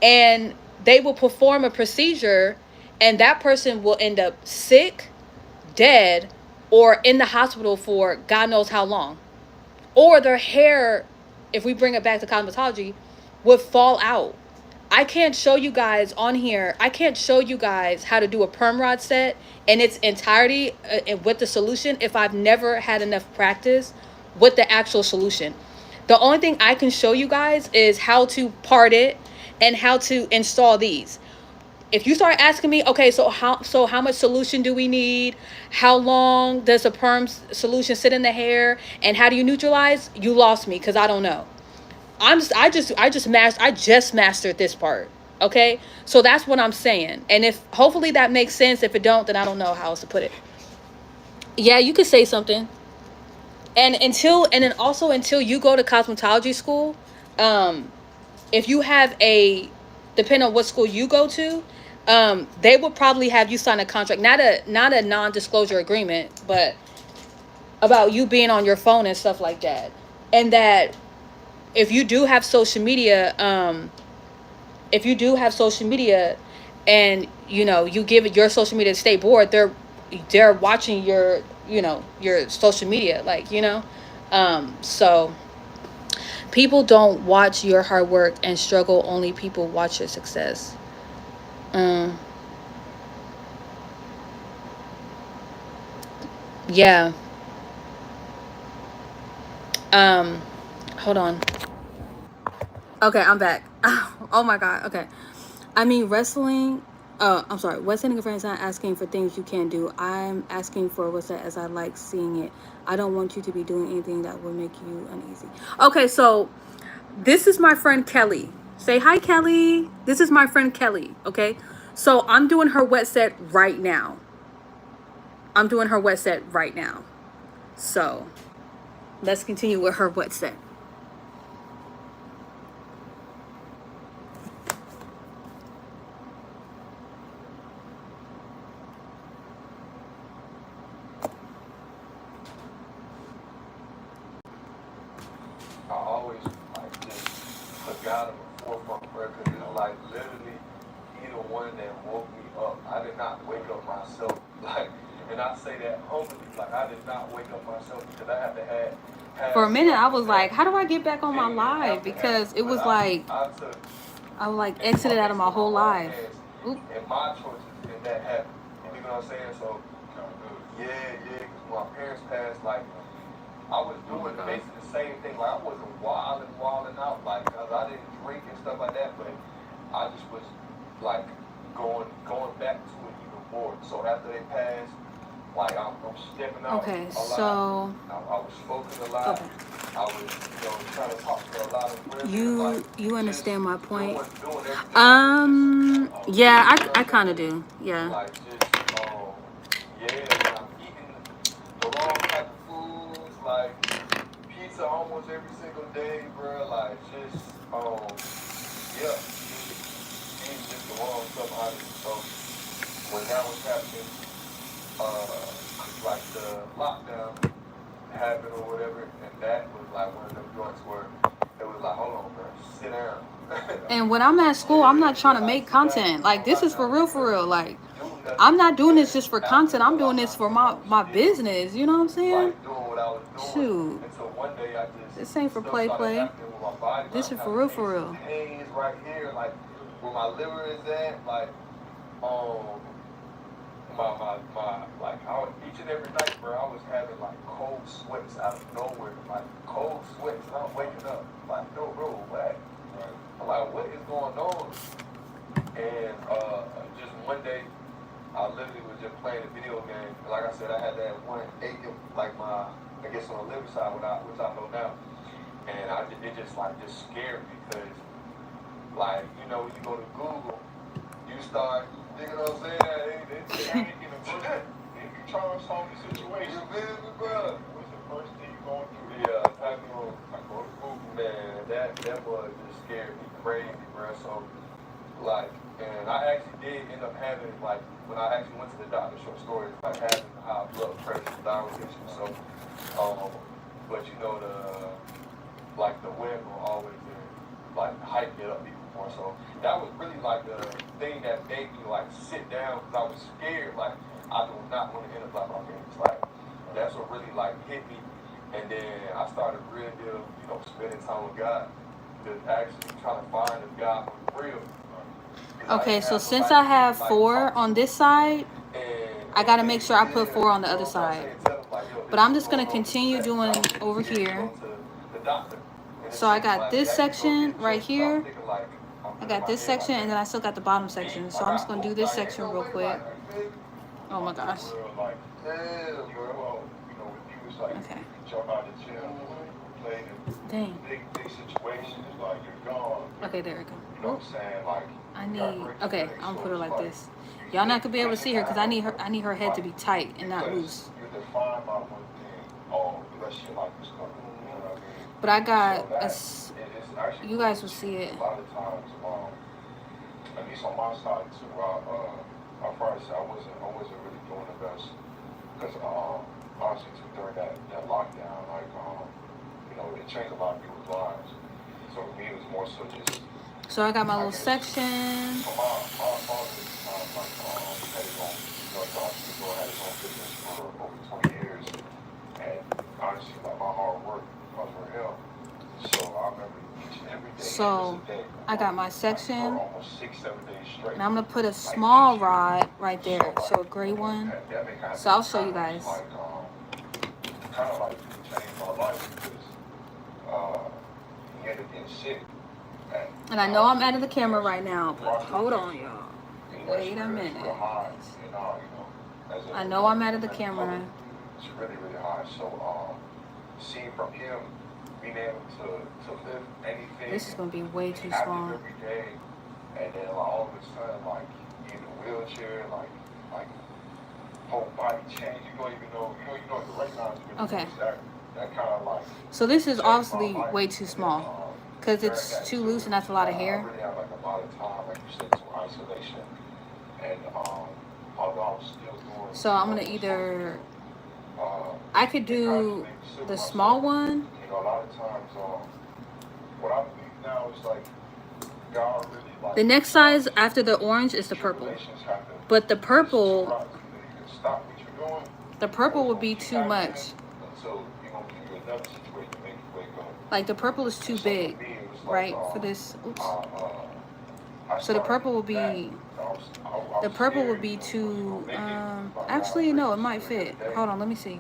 and they will perform a procedure, and that person will end up sick, dead, or in the hospital for God knows how long. Or their hair, if we bring it back to cosmetology, would fall out. I can't show you guys on here. I can't show you guys how to do a perm rod set in its entirety with the solution if I've never had enough practice with the actual solution. The only thing I can show you guys is how to part it and how to install these. If you start asking me, okay, so how much solution do we need? How long does a perm solution sit in the hair? And how do you neutralize? You lost me because I don't know. I just mastered this part. Okay, so that's what I'm saying. And if hopefully that makes sense. If it don't, then I don't know how else to put it. Yeah, you could say something. And then also until you go to cosmetology school, um, if you have a, depending on what school you go to, they will probably have you sign a contract, not a non-disclosure agreement, but about you being on your phone and stuff like that. And that if you do have social media, if you do have social media, and you give it your social media to state board, they're watching your your social media, like so people don't watch your hard work and struggle, only people watch your success. um yeah. um Hold on. Okay, I'm back. Oh my god. Okay. I mean, wrestling. I'm sorry. What's sending a friend is not asking for things you can't do. I'm asking for what's that, as I like seeing it. I don't want you to be doing anything that would make you uneasy. Okay, so this is my friend Kelly. Say hi, Kelly. This is my friend Kelly. Okay, so I'm doing her wet set right now. I'm doing her wet set right now. So let's continue with her wet set. I always like just put God in the forefront, bro, because like literally he the one that woke me up. I did not wake up myself, like, and I say that humbly, like I did not wake up myself because I had to For have a minute, I something was like, how do I get back on my didn't even live? have to happen, Because it but was like I took I was like in exited out of my into my whole own life. hands Oop. and my choices, and that happened. You know what I'm saying? So yeah, because when my parents passed, like I was Oh my doing god. basically the same thing. Like I wasn't wilding out, like 'cause I didn't drink and stuff like that. But I just was like going back to it even more. So after they passed, like I'm stepping out Okay, a lot. so I was smoking a lot. okay. I was trying to talk to a lot of women, like You just understand my point? doing everything I could just Yeah, you know I what I'm kind of saying? do. Yeah. Like just yeah, when I'm eating the wrong type of foods, like pizza almost every single day, bro. Like just yeah, just eating just the wrong stuff, honestly. So when that was happening, like the lockdown happened or whatever, and that was like one of them joints where it was like, hold on, bro, sit down. And when I'm at school, I'm not trying to Like make sit down content. Like for this right is for now real, for because real. Like do nothing I'm not doing this because just for after content. the I'm doing this lockdown for came, I my was still business. You know what I'm saying? like doing what I was doing Shoot, until one day I just this ain't for stuff play, started play. happening with my body. Like This I'm is for having real, these for real. pains right here, like where my liver is at, like um my like each and every night, bro, I was having like cold sweats out of nowhere, like cold sweats, and I'm waking up like, no, bro, what? I'm like, what is going on? And just one day, I literally was just playing a video game. Like I said, I had that one ache, like my, I guess on the liver side, which I know now. And it just like just scared me because, like, when you go to Google, you start, you know what I'm saying? They panicking and shit. If you try to solve the situation, you feel me, bro? What's the first thing you going through? Yeah, I go to Google, man. That was just scared me crazy, bro. So Like, and I actually did end up having, like, when I actually went to the doctor, short story, like having high blood pressure, thyroid issues. So, but you know, the wind will always like hype it up even more. So that was really like the thing that made me like sit down because I was scared. Like, I do not want to end up like my parents. Like, that's what really like hit me. And then I started really, spending time with God, to actually trying to find if God was real. Okay, so since I have 4 on this side, I gotta make sure I put 4 on the other side. But I'm just gonna continue doing over here. So I got this section right here. I got this section, and then I still got the bottom section. So I'm just gonna do this section real quick. Oh my gosh. Okay. Dang. Okay, there we go. You know what I'm saying? Like, I need. Okay, I'm gonna put her like this. Y'all not gonna be able to see her because I need her head to be tight and not loose. But I got a. You guys will see it. A lot of times, at least on my side too, I probably say I wasn't really doing the best because honestly too during that lockdown, like it changed a lot of people's lives. So for me, it was more so just. So I got my little section. So my father at the time, like, had his own, had his own business for over 20 years, and honestly, like my hard work was for him. So I remember each and every day. So I got my section, for almost 6-7 days straight. and I'm gonna put a small rod right there, so a gray one. So I'll show you guys. Kind of like changed my life because he ended up getting sick. And I know I'm out of the camera right now, but hold on, y'all. Wait a minute. I know I'm out of the camera. It's really, really high. So, seeing from him being able to live anything. This is gonna be way too active small. every day, and then all of a sudden, like in a wheelchair, like whole body change. You don't even know. You don't even recognize. Okay. That kind of like. So this is obviously way too small. Because it's too loose and that's a lot of hair. I really have like a lot of time, like you said, to isolation. And although I'm still doing. So I'm gonna either. I could do the small one. You know, a lot of times, what I believe now is like God really like. The next size after the orange is the purple. But the purple. The purple would be too much. Like the purple is too big, right? For this. Oops. So the purple will be. The purple would be too. Actually, no, it might fit. Hold on, let me see.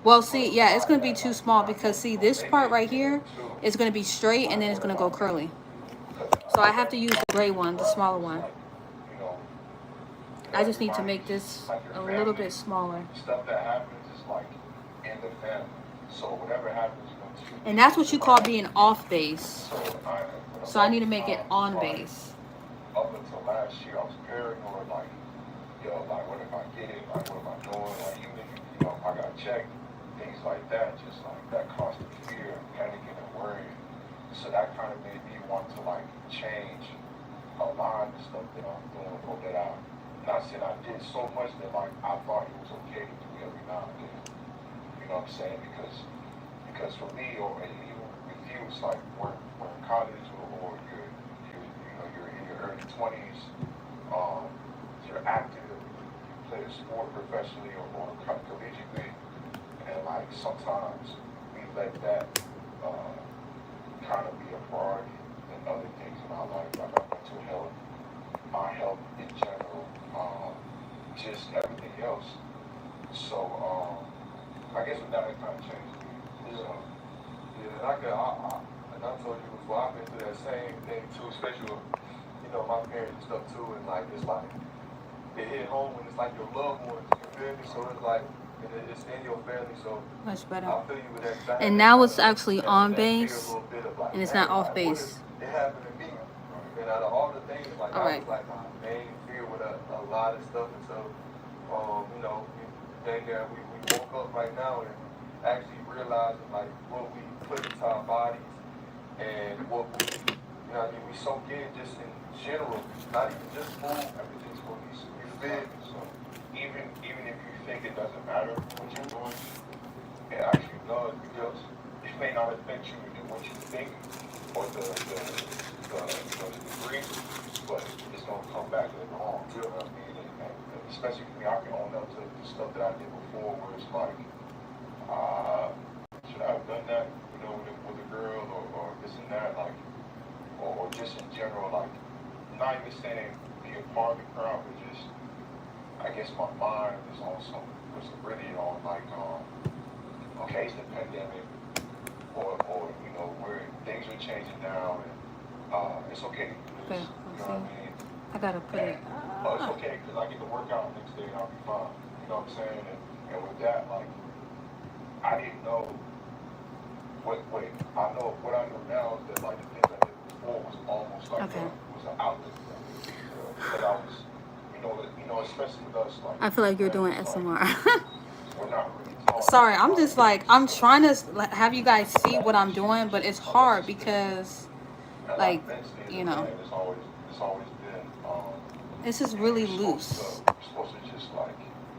Well, see, yeah, it's gonna be too small because see, this part right here is gonna be straight and then it's gonna go curly. So I have to use the gray one, the smaller one. I just need to make this a little bit smaller. Stuff that happens is like in the family. So whatever happens. And that's what you call being off base. So I need to make it on base. Up until last year, I was paranoid, like, like, what if I get it? Like, what am I doing? Like, even if, I got checked, things like that, just like that constant fear, panicking and worrying. So that kind of made me want to, like, change a lot of stuff that I'm doing, or that not saying I did so much that, like, I thought it was okay to do every now and then. You know what I'm saying? Because for me, or even with you, it's like we're in college or you're in your early 20s, you're active, you play a sport professionally or collegiately, and like sometimes we let that kind of be a priority than other things in our life, like our mental health, our health in general, just everything else. So I guess with that, it kind of changed. Yeah, and I told you before, I've been through that same thing too, especially with, my parents and stuff too, and like, it's like, it hit home when it's like your loved ones, you feel me? So it's like, it's in your family, so. Much better. I feel you with that. And now it's actually on base, and it's not off base. It happened to me, and out of all the things, like, that was like my main fear with a lot of stuff, and so, dang there, we woke up right now and actually realizing like what we put into our bodies and what we, know what I mean? We soak in just in general, not even just food. Everything's cohesive. You feel me? So even if you think it doesn't matter what you're doing, it actually does because it may not affect you in what you think or the degree, but it's gonna come back later on. You know what I mean? And especially for me, I can own up to the stuff that I did before, where it's like, should I have done that? You know, with a girl or this and that, like, or just in general, like, not even saying be a part of the crowd, but just, I guess my mind is on some, was really on like, okay, it's the pandemic, or you know, where things are changing now, and it's okay to do this. You know what I mean? I gotta put it. But it's okay because I get to work out next day and I'll be fine. You know what I'm saying? And with that, like, I didn't know. Wait, I know what I know now is that like the things I did before was almost like was an outlet. But I was, you know, especially with us, like. I feel like you're doing SMR. We're not really talking. Sorry, I'm just like, I'm trying to have you guys see what I'm doing, but it's hard because, like, you know, It's always been. this is really loose. You're supposed to just like.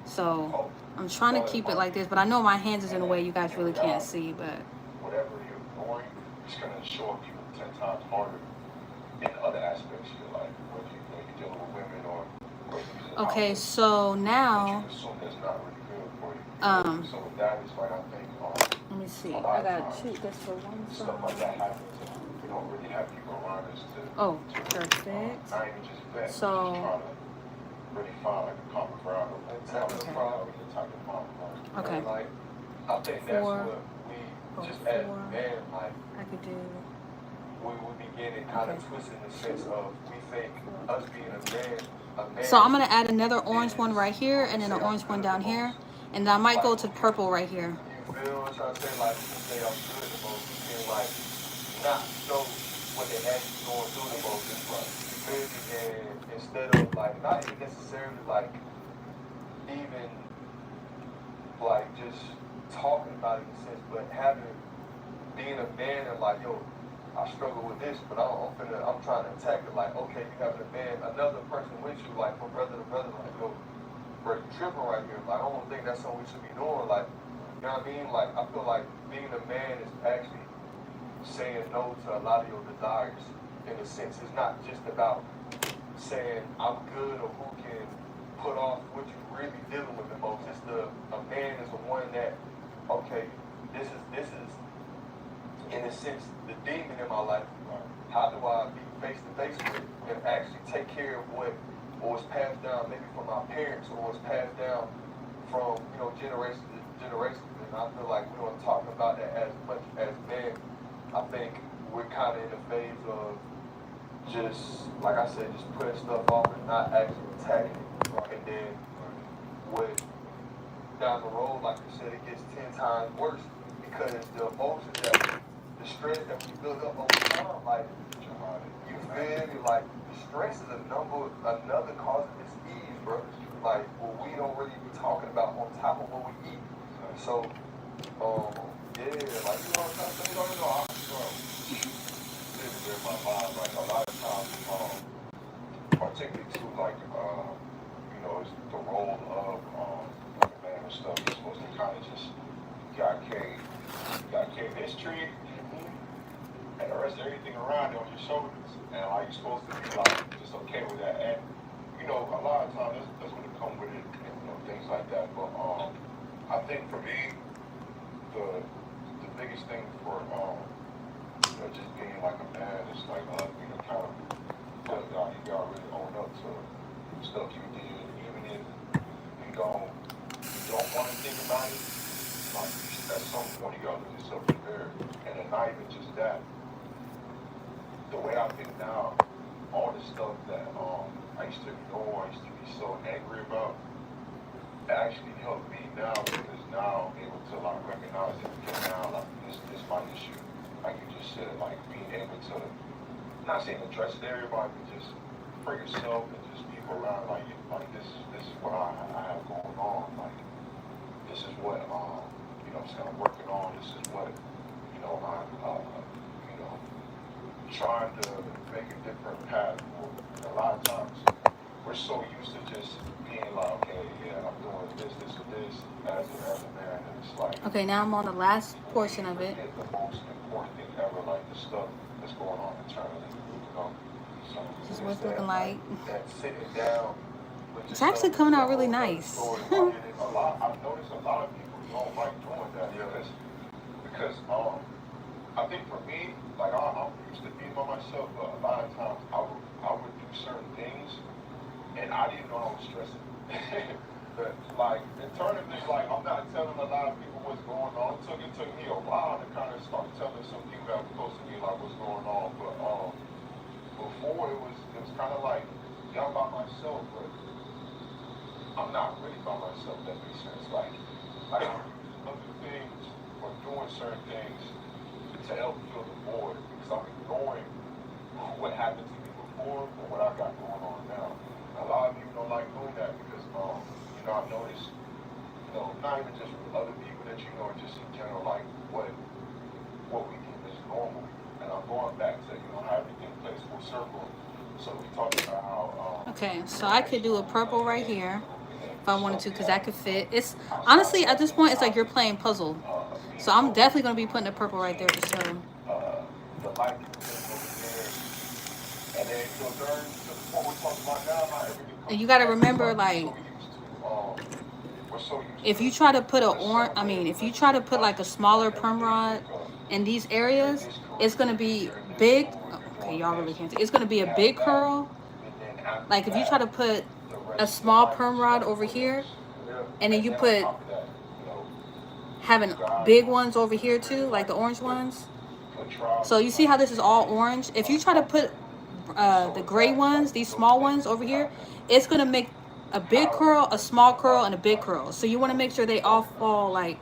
So I'm trying to keep it like this, but I know my hands is in a way you guys really can't see, but. Whatever you're doing, it's gonna show up people 10 times harder in other aspects of your life, whether you're dealing with women or okay, so now. You assume that's not really good for you. So with that, it's like I think. Let me see. I gotta shoot this for one side. Stuff like that happens. We don't really have people around us to. Oh, perfect. Not even just vet. So. Just try to really find like a common ground. Okay. Like, I think that's what we just as men, like, I could do. we would be getting kind of twisted in the sense of we think us being a man. So I'm gonna add another orange one right here, and then an orange one down here, and I might go to purple right here. You feel what I'm trying to say? Like, you say I'm good the most, you feel like not know what they actually going through the most. It's like, you feel me? And instead of like, not even necessarily like, even like just talking about it in a sense, but being a man and like, yo, I struggle with this, but I'm trying to attack it. Like, okay, you having a man, another person with you, like from brother to brother, like, yo, bro, you tripping right here. Like, I don't think that's something we should be doing. Like, you know what I mean? Like, I feel like being a man is actually saying no to a lot of your desires. In a sense, it's not just about saying I'm good or who can put off what you really dealing with the most. It's a man is the one that, okay, this is in a sense the demon in my life. How do I be face to face with it and actually take care of what was passed down maybe from my parents or was passed down from, you know, generation to generation. And I feel like we don't talk about that as much as men. I think we're kind of in a phase of just, like I said, just putting stuff off and not actually attacking it. And then what down the road, like you said, it gets 10 times worse because the emotions that the stress that we build up over time, like, you feel me? Like, the stress is another cause of disease, bro. Like, what we don't really be talking about on top of what we eat. So, yeah, like, you know what I'm saying? You know, I'm this is in my mind, like, a lot of times, particularly too, like, you know, it's the role of, like a man and stuff. You're supposed to kind of just, God came this tree, and the rest of everything around it on your shoulders. And like you're supposed to be like just okay with that. And you know, a lot of times that's what it comes with it, and you know, things like that. But I think for me, the biggest thing for you know, just being like a man is like you know, kind of you gotta really own up to stuff you did, even if you don't want to think about it. Like at some point you gotta lose yourself in there. And then not even just that. The way I think now, all the stuff that I used to ignore, I used to be so angry about, actually helped me now because now I'm able to like recognize it again now, like this my issue. Like you just said, like being able to, not saying address it to everybody, but just for yourself and just people around, like this is what I have going on. Like this is what you know, I'm working on. This is what, you know, I'm you know, trying to make a different path. A lot of times, we're so used to just being like, okay, yeah, I'm doing this, this, and this as a man, and it's like, Okay, now I'm on the last portion of it. forget the most important thing ever, like the stuff that's going on internally, you know. So This is it's what it's that, looking like. that sitting down with It's yourself actually and coming out tell really that nice. story. And I've noticed a lot of people don't like doing that because I think for me, like I'm used to being by myself, but a lot of times I would do certain things and I didn't know I was stressing. But like internally, like I'm not telling a lot of people what's going on. It took me a while to kind of start telling some people that were close to me like what's going on. But before it was kind of like, yeah, I'm by myself, but I'm not really by myself. That makes sense. Like I'm other things or doing certain things to help fill the void because I'm ignoring what happened to me before or what I got going on now. A lot of people don't like doing that because I've noticed, not even just with other people that you know, just in general, like what we deem as normal. And I'm going back to how everything plays full circle. So we talked about how Okay, so I could do a purple right here if I wanted to, because that could fit. It's honestly at this point it's like you're playing puzzle. So I'm definitely gonna be putting a purple right there for sure. the light and then during to the point we're talking about now, how everything And comes you gotta together. remember, Like like, we're so used if to you try to put a just orange, I mean, if you try to put like a smaller perm rod in these areas, it's gonna be big. Oh, okay, y'all really can't see. It's gonna be a big curl. Like if you try to put a small perm rod over here, and then you put having big ones over here too, like the orange ones. So you see how this is all orange? If you try to put the gray ones, these small ones over here, it's gonna make a big curl, a small curl, and a big curl. So you want to make sure they all fall like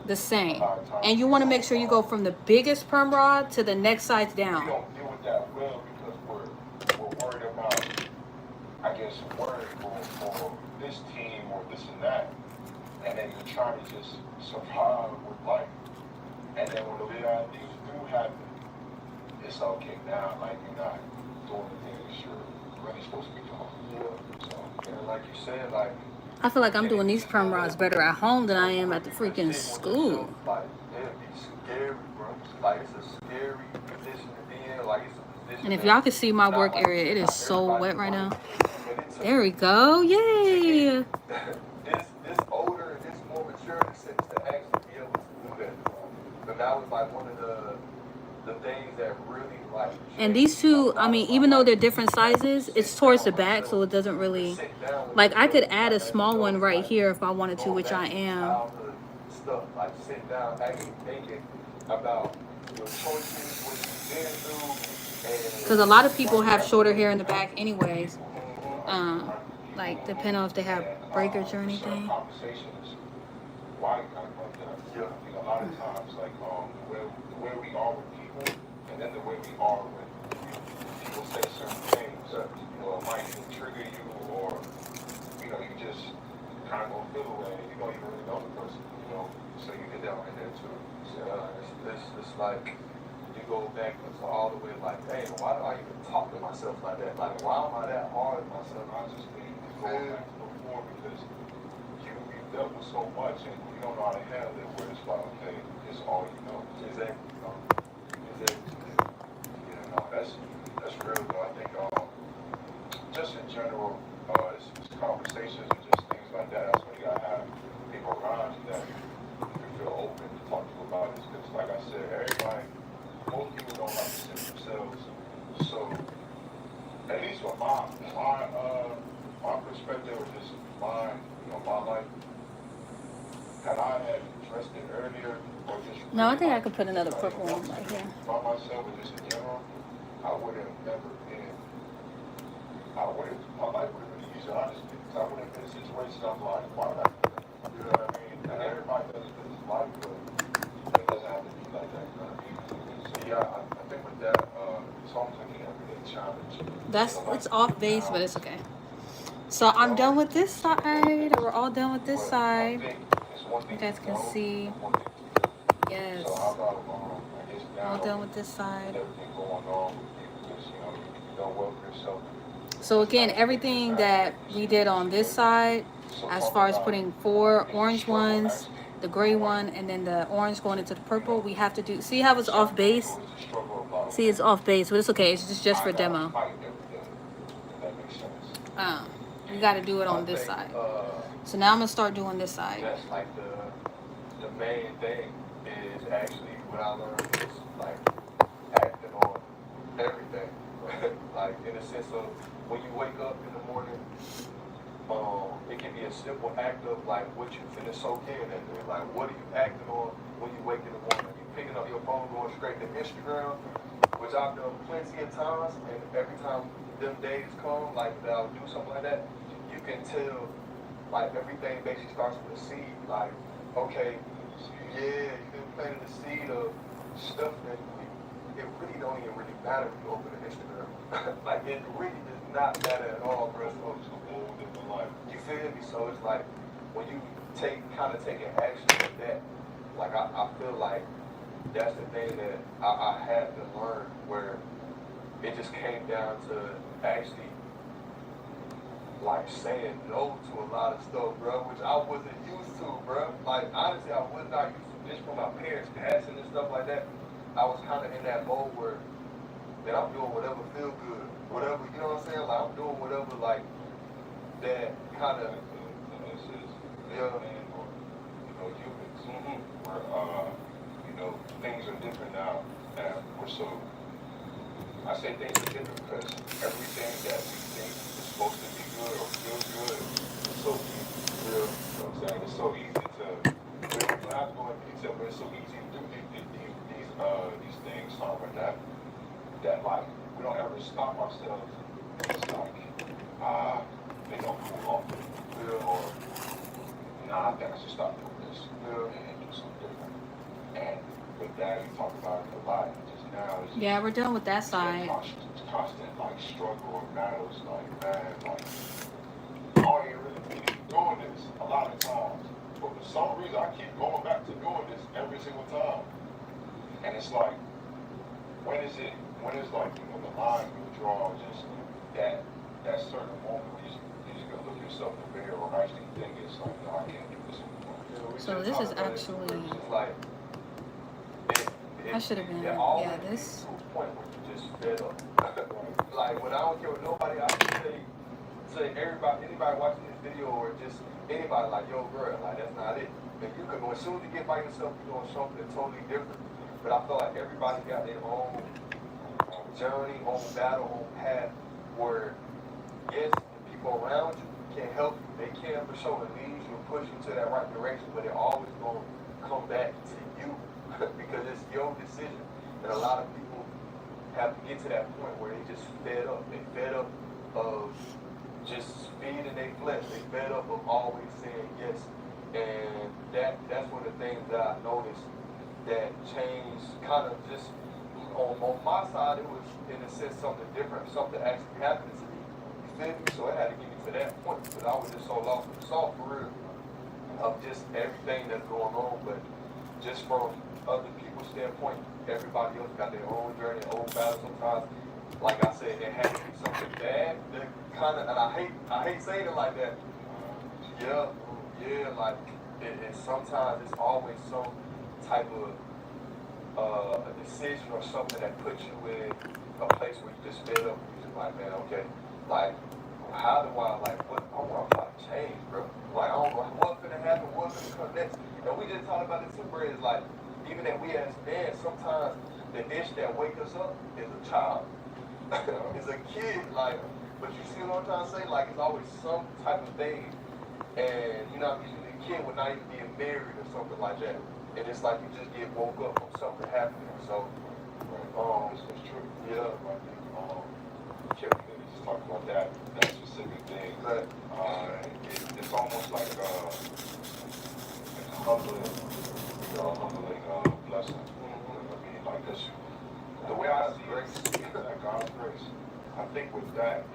the same, and you want to make sure you go from the biggest perm rod to the next size down. We don't deal with that well because we're worried about, I guess, worrying for this team or this and that, and then you're trying to just survive with life. And then when the bad things do happen, it's okay now. Like you're not doing the things you're really supposed to be doing. Yeah. So, and like you said, like I feel like I'm doing these perm rods better at home than I am at the freaking school. like it'd be scary, bro. Like it's a scary position to be in. Like it's a position. And if y'all can see my work area, it is so wet right now. There we go. Yay! This older and this more mature sense to actually be able to do that. But that was like one of the things that really like. And these two, I mean, even though they're different sizes, it's towards the back, so it doesn't really. Like I could add a small one right here if I wanted to, which I am. Stuff like sit down, actually thinking about your choices, what you've been through. Because a lot of people have shorter hair in the back, anyways. Like depending on if they have breakage or anything. Why kind of like that? Yeah, I think a lot of times, like the way we are with people, and then the way we are when people say certain things, it might even trigger you, or you just kind of gonna feel away, and you don't even really know the person, so you get down right there too. So it's like you go back to all the way like, hey, why do I even talk to myself like that? Like, why am I that hard on myself? I just need to go back to before because you dealt with so much and you don't know how to handle it. Where it's like, okay, it's all you know. Exactly. Yeah, no, that's real though. I think just in general, it's conversations and just things like that. That's when you gotta have people around you that you feel open to talk to about this. Because like I said, most people don't like to sit themselves. So at least from my perspective or just my life, had I had addressed it earlier or just No, I think I could put another purple one right here. by myself or just in general, I would have never been. My life would have been easier, honestly, because I would have been in situations I'm like, why would I do that? You know what I mean? And everybody does it because it's life, but it doesn't have to be like that. You know what I mean? So yeah, I think with that, it's almost like an everyday challenge. It's off base, but it's okay. So I'm done with this side. We're all done with this side. You guys can see. Yes. So how about, I guess All done with this side. Everything going on with you, because you don't work for yourself. So again, everything that we did on this side, as far as putting 4 orange ones, the gray one, and then the orange going into the purple, we have to do. See how it's off base? See, it's off base, but it's okay. It's just for demo. We got to do it on this side. So now I'm gonna start doing this side. That's like the main thing is actually what I learned is like acting on everything. Like in the sense of when you wake up in the morning, it can be a simple act of like what you finna soak in that day. Like what are you acting on when you wake in the morning? You picking up your phone, going straight to Instagram, which I've done plenty of times, and every time them days come, like that I'll do something like that, you can tell like everything basically starts with a seed. Like, okay, yeah, you've been planting the seed of stuff that it really don't even really matter if you open an Instagram. Like it really does not matter at all, bro. So it's a whole different life. You feel me? So it's like when you kind of taking action with that, like I feel like that's the thing that I had to learn, where it just came down to actually like saying no to a lot of stuff, bro, which I wasn't used to, bro. Like honestly, I was not used to, just from my parents passing and stuff like that. I was kind of in that mode where that I'm doing whatever feel good, whatever, you know what I'm saying? Like I'm doing whatever like that kind of, yeah, humans, where things are different now, and we're so. I say things are different because everything that we think is supposed to be good or feel good is so easy. You know what I'm saying? It's so easy to. We don't have to go into detail, but it's so easy to do these things like that. That like we don't ever stop ourselves. It's like they don't cool off, or I think I should stop doing this, and do something different. And with that, you talk about it a lot. Just now, yeah, we're done with that side. Constant like struggle or battles, like man, like I don't even really be doing this a lot of times, but for some reason I keep going back to doing this every single time, and it's like, when is like the line you draw, just that certain moment where you just gonna look yourself in the mirror or actually think it's like, no, I can't do this anymore. So this is actually. Like, I should have been. Yeah, This. To a point where you just fed up. Like when I don't care what nobody, I can say anybody watching this video or just anybody, like, yo, bro, like that's not it. And you can, as soon as you get by yourself, you're doing something totally different. But I feel like everybody got their own journey, own battle, own path, where yes, the people around you can help you. They can for sure lead you and push you to that right direction, but they're always gonna come back to you because it's your decision. And a lot of people have to get to that point where they just fed up. They fed up of just feeding their flesh. They fed up of always saying yes. And that's one of the things that I noticed that changed kind of just on my side. It was in a sense something different, something actually happened to me. You feel me? So it had to get me to that point because I was just so lost in the sauce for real of just everything that's going on. But just from other people's standpoint, everybody else got their own journey, their own battle. Sometimes, like I said, it had to be something bad that kind of, and I hate saying it like that. Yeah, like it sometimes it's always some type of a decision or something that puts you in a place where you just fed up and you're just like, man, okay, like how do I, like, what I want to change, bro? Like I don't know what's gonna happen, what's gonna come next. And we just talked about this too, bro. It's like even that we as men, sometimes the dish that wake us up is a child. It's a kid, like, but you see what I'm trying to say? Like it's always some type of thing. And usually the kid would not even be married or something like that. And it's like you just get woke up from something happening. So, it's true. Yeah. Can't really just talk about that specific thing. But it's almost like a humbling, blessing. You know what I mean? Like this, the way I see it, is that God's grace. I think with that,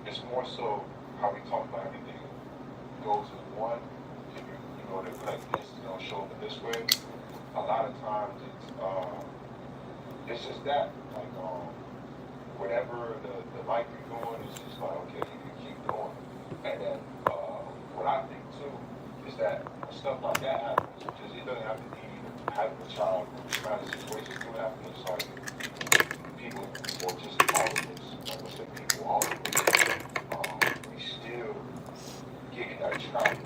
it's more so how we talk about everything goes as one. If you go to like this, show up in this way. a lot of times it's just that, like, whatever the life you're doing is just like, okay, you can keep doing. And then what I think too is that stuff like that happens, just it doesn't have to be having a child kind of situation. It happens like people or just all of us, like I said, people, all of us, we still getting that child.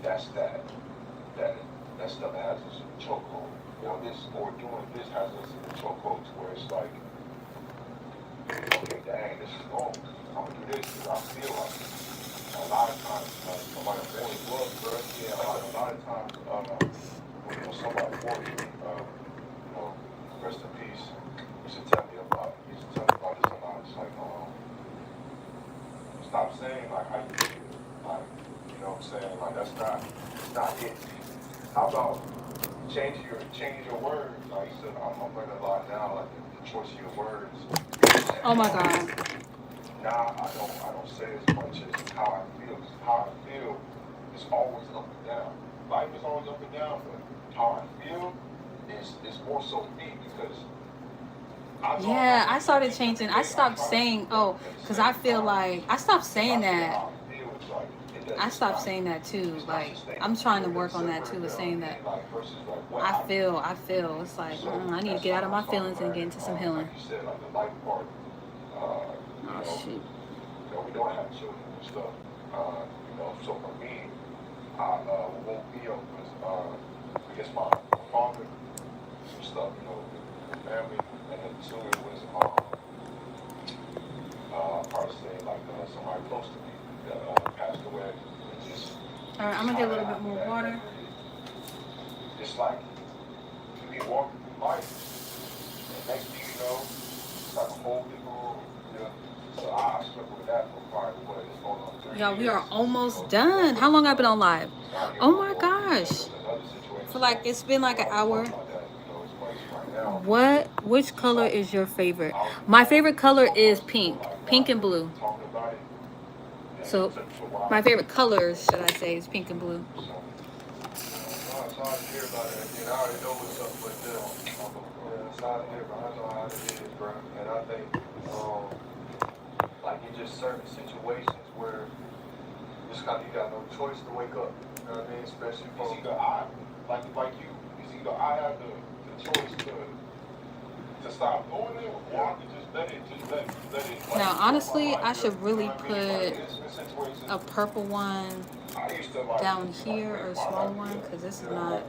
That's that stuff has us in the chokehold. This or doing this has us in the chokehold to where it's like, okay, dang, this is wrong. I'm gonna do this because I feel like it. A lot of times, somebody always was, bro. Yeah, a lot of times, when somebody wants you, rest in peace. Used to tell me about this a lot. It's like, stop saying like how you feel, like, you know what I'm saying? Like it's not it. How about change your words? Like you said, I'm learning a lot now, like the choice of your words. Oh my God. Now I don't say as much as how I feel. 'Cause how I feel is always up and down. Life is always up and down, but how I feel is more so me because Yeah, I started changing. I stopped saying, oh, because I feel like I stopped saying that. I stopped saying that too. Like, I'm trying to work on that too, with saying that I feel. It's like, I need to get out of my feelings and get into some healing. Oh, shoot. We don't have children and stuff. So for me, I woke me up with, I guess my father and stuff, the family, and then two, it was, probably say like somebody close to me that passed away. All right, I'm gonna get a little bit more water. It's like you be walking through life, and next thing you know, it's like a whole big world. Yeah. So I struggled with that for probably what it's going on 3 years. Y'all, we are almost done. How long I've been on live? Oh my gosh. I feel like it's been like an hour. Which color is your favorite? My favorite color is pink. Pink and blue. So my favorite colors, should I say, is pink and blue. It's hard to hear about it. I already know what's up with this. It's hard to hear, but I know how it is, bro. And I think, like, in just certain situations where just kind of you got no choice to wake up. You know what I mean? Especially for either I, like you, it's either I have the choice to stop doing it, or I can just let it. Like, now, honestly, I should really put a purple one down here or a smaller one, because this is not.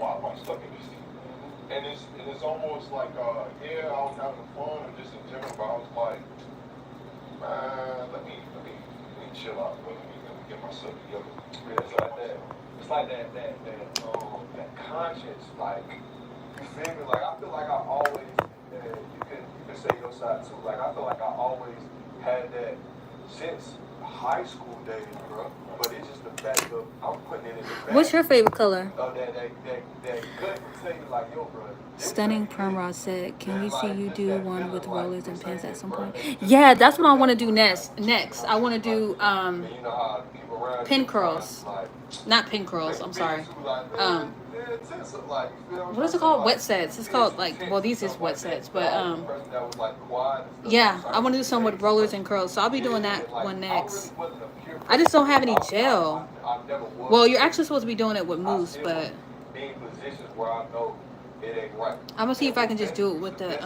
And it's almost like yeah, I was having fun and just in general, but I was like, man, let me chill out, bro. Let me get myself together. Yeah, it's like that. It's like that conscience, like, you feel me? Like I feel like I always, you can say your side too. Like I feel like I always had that since high school days, bro. But it's just the fact of I'm putting it in the back. What's your favorite color? That gut will tell you like, yo, bro. Stunning Perm Rod said, can we see you do one with rollers and pins at some point? Yeah, that's what I want to do next. I want to do pin curls. Not pin curls, I'm sorry. What is it called? Wet sets. It's called, like, well, these is wet sets, but yeah, I want to do some with rollers and curls. So I'll be doing that one next. I just don't have any gel. Well, you're actually supposed to be doing it with mousse, but I'm gonna see if I can just do it with the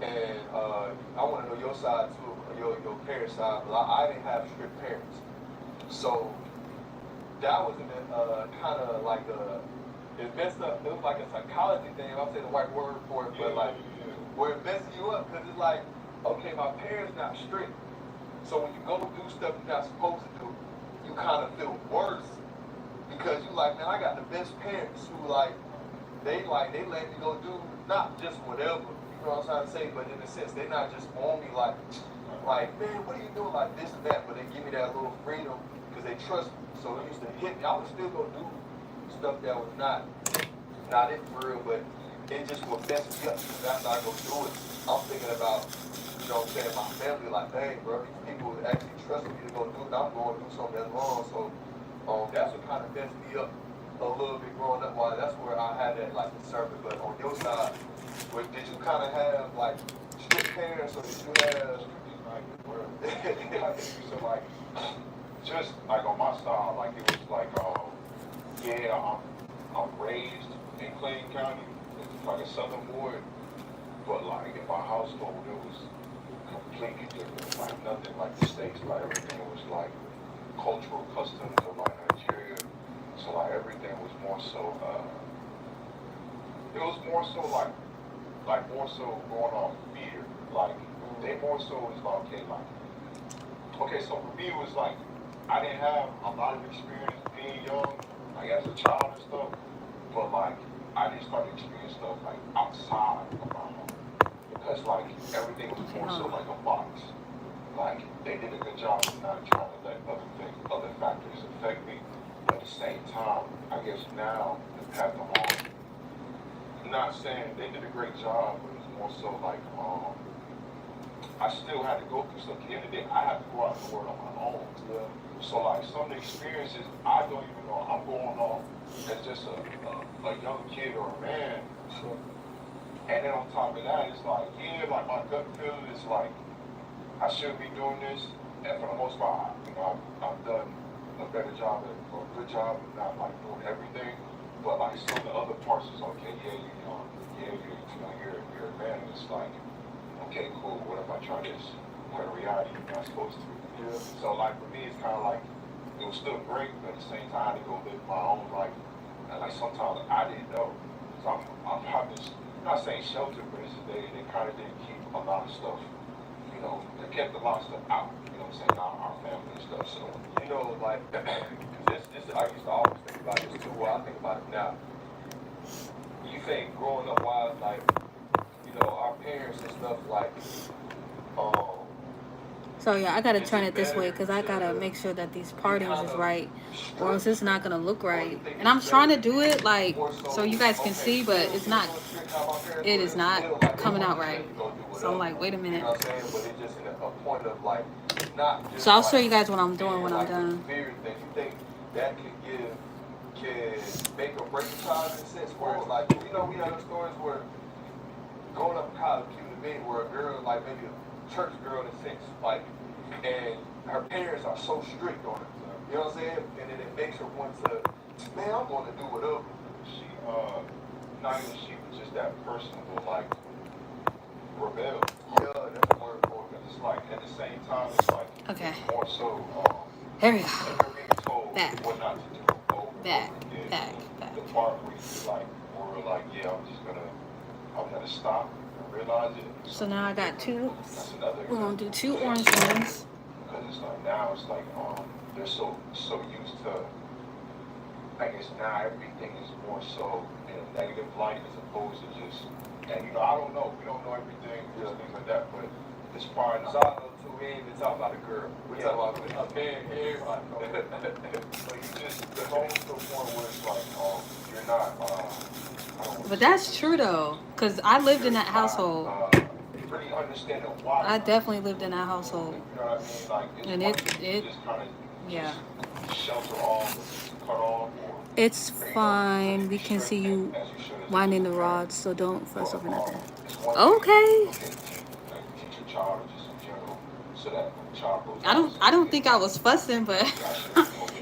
and I want to know your side too, your parents' side. But I didn't have strict parents, so that was kind of like it messed up. It was like a psychology thing. I'll say the right word for it, but like where it messes you up because it's like, okay, my parents not strict, so when you go do stuff you're not supposed to do, you kind of feel worse because you like, man, I got the best parents who they let me go do not just whatever. You know what I'm trying to say? But in a sense, they're not just on me like, man, what are you doing like this and that? But they give me that little freedom because they trust me. So it used to hit me. I would still go do stuff that was not it for real, but it just would mess me up because after I go do it, I'm thinking about, you know what I'm saying, my family, like, dang, bro, these people actually trust me to go do it. I'm going to do something that's wrong. So that's what kind of messed me up a little bit growing up. Why that's where I had that like discernment. But on your side, did you kind of have like strict parents, or did you have like where I think you said like just like on my side, like it was like yeah, I'm raised in Clayton County, it's like a southern boy, but like in my household it was completely different. Like nothing like the States, like everything was like cultural customs of like Nigeria. So like everything was more so it was more so like more so going on fear. Like they more so was like okay, so for me it was like I didn't have a lot of experience being young, like as a child and stuff, but like I didn't start to experience stuff like outside of my home. Because like everything was more so like a box. Like they did a good job of not trying to let other factors affect me. But at the same time, I guess now the path I'm on, I'm not saying they did a great job, but it's more so like I still had to go through stuff. At the end of the day, I had to go out the world on my own. Yeah. So like some of the experiences, I don't even know. I'm going off as just a young kid or a man. Sure. And then on top of that, it's like, yeah, like my gut feeling is like, I should be doing this. And for the most part, you know, I've done a better job or a good job of not like doing everything. But like some of the other parts is okay, yeah, you're a man. And it's like, okay, cool, what if I try this? When in reality, you're not supposed to. Yeah. So like for me, it's kind of like, it was still great, but at the same time, I had to go live my own life. And like sometimes I didn't know. So I'm having this, I'm not saying shelter, but it's they kind of didn't keep a lot of stuff, you know, they kept a lot of stuff out, you know what I'm saying, our family and stuff. So, you know, like, this I used to always think about this too, well, I think about it now. You think growing up wise, like, you know, our parents and stuff, like, So yeah, I gotta turn it this way because I gotta make sure that these partings is right, or else it's not gonna look right. And I'm trying to do it like so you guys can see, but it's not. It is not coming out right. So I'm like, wait a minute. So I'll show you guys what I'm doing when I'm done. You think that can make or break a child in a sense where it's like, you know, we have stories where growing up in college, where a girl, like maybe a church girl in a sense, like, and her parents are so strict on her. You know what I'm saying? And then it makes her want to, man, I'm going to do whatever. She, not even she, but just that person will like rebel. Yeah, that's the word for it. It's like at the same time, it's like okay. More so. Here we go. You're being told what not to do. Back. The part where you like, or like, yeah, I'm gonna stop and realize it. So now I got two. We're gonna do two orange ones. Because it's like now it's like they're so used to. I guess now everything is more so in a negative light as opposed to just. And you know, I don't know. We don't know everything, things like that. But it's probably not. So I know too. We ain't even talking about a girl. We're talking about a man. Everybody. But you just there's almost to a point where it's like, you're not. But that's true though, cause I lived in that household. Really understanding why. I definitely lived in that household. You know what I mean? Like, and it just kind of yeah. Shelter off, cut off. It's fine. We can see you winding the rods, so don't fuss over nothing. Okay. I don't think I was fussing, but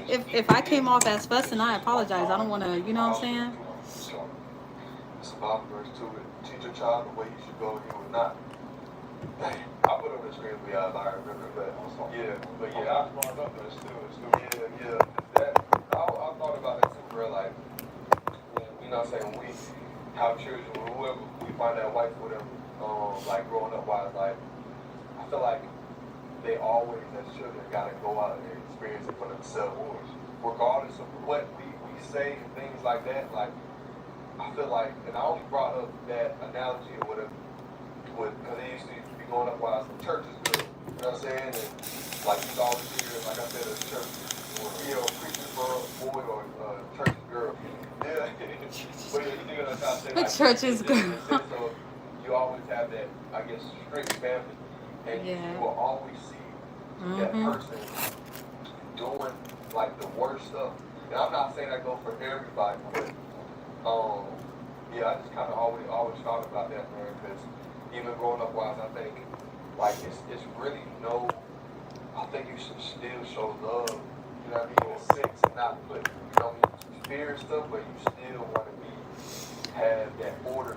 if I came off as fussing, I apologize. I don't want to, you know what I'm saying? It's a Bible verse to it. Teach your child the way you should go, he will not. I put on the screen for y'all, I remember, but yeah, I brought up, but it's still, yeah. That I thought about that too, bro. Like, you know what I'm saying? When we have children, or whoever we find that wife, whatever, like growing up wise, like I feel like they always, as children, gotta go out and experience it for themselves, regardless of what we say and things like that. Like, I feel like, and I only brought up that analogy or whatever, because they used to be going up while some churches girl. You know what I'm saying? And like you always hear, like I said, a church, or preacher's boy or church's girl. Yeah. But you know what I'm saying? Like, church's girl. So you always have that, I guess, strict family, and you will always see that person doing like the worst stuff. And I'm not saying I go for everybody, but yeah, I just kind of always thought about that, man. Because even growing up wise, I think like it's really no. I think you should still show love. You know what I mean? In a sense, and not put fear and stuff, but you still want to have that order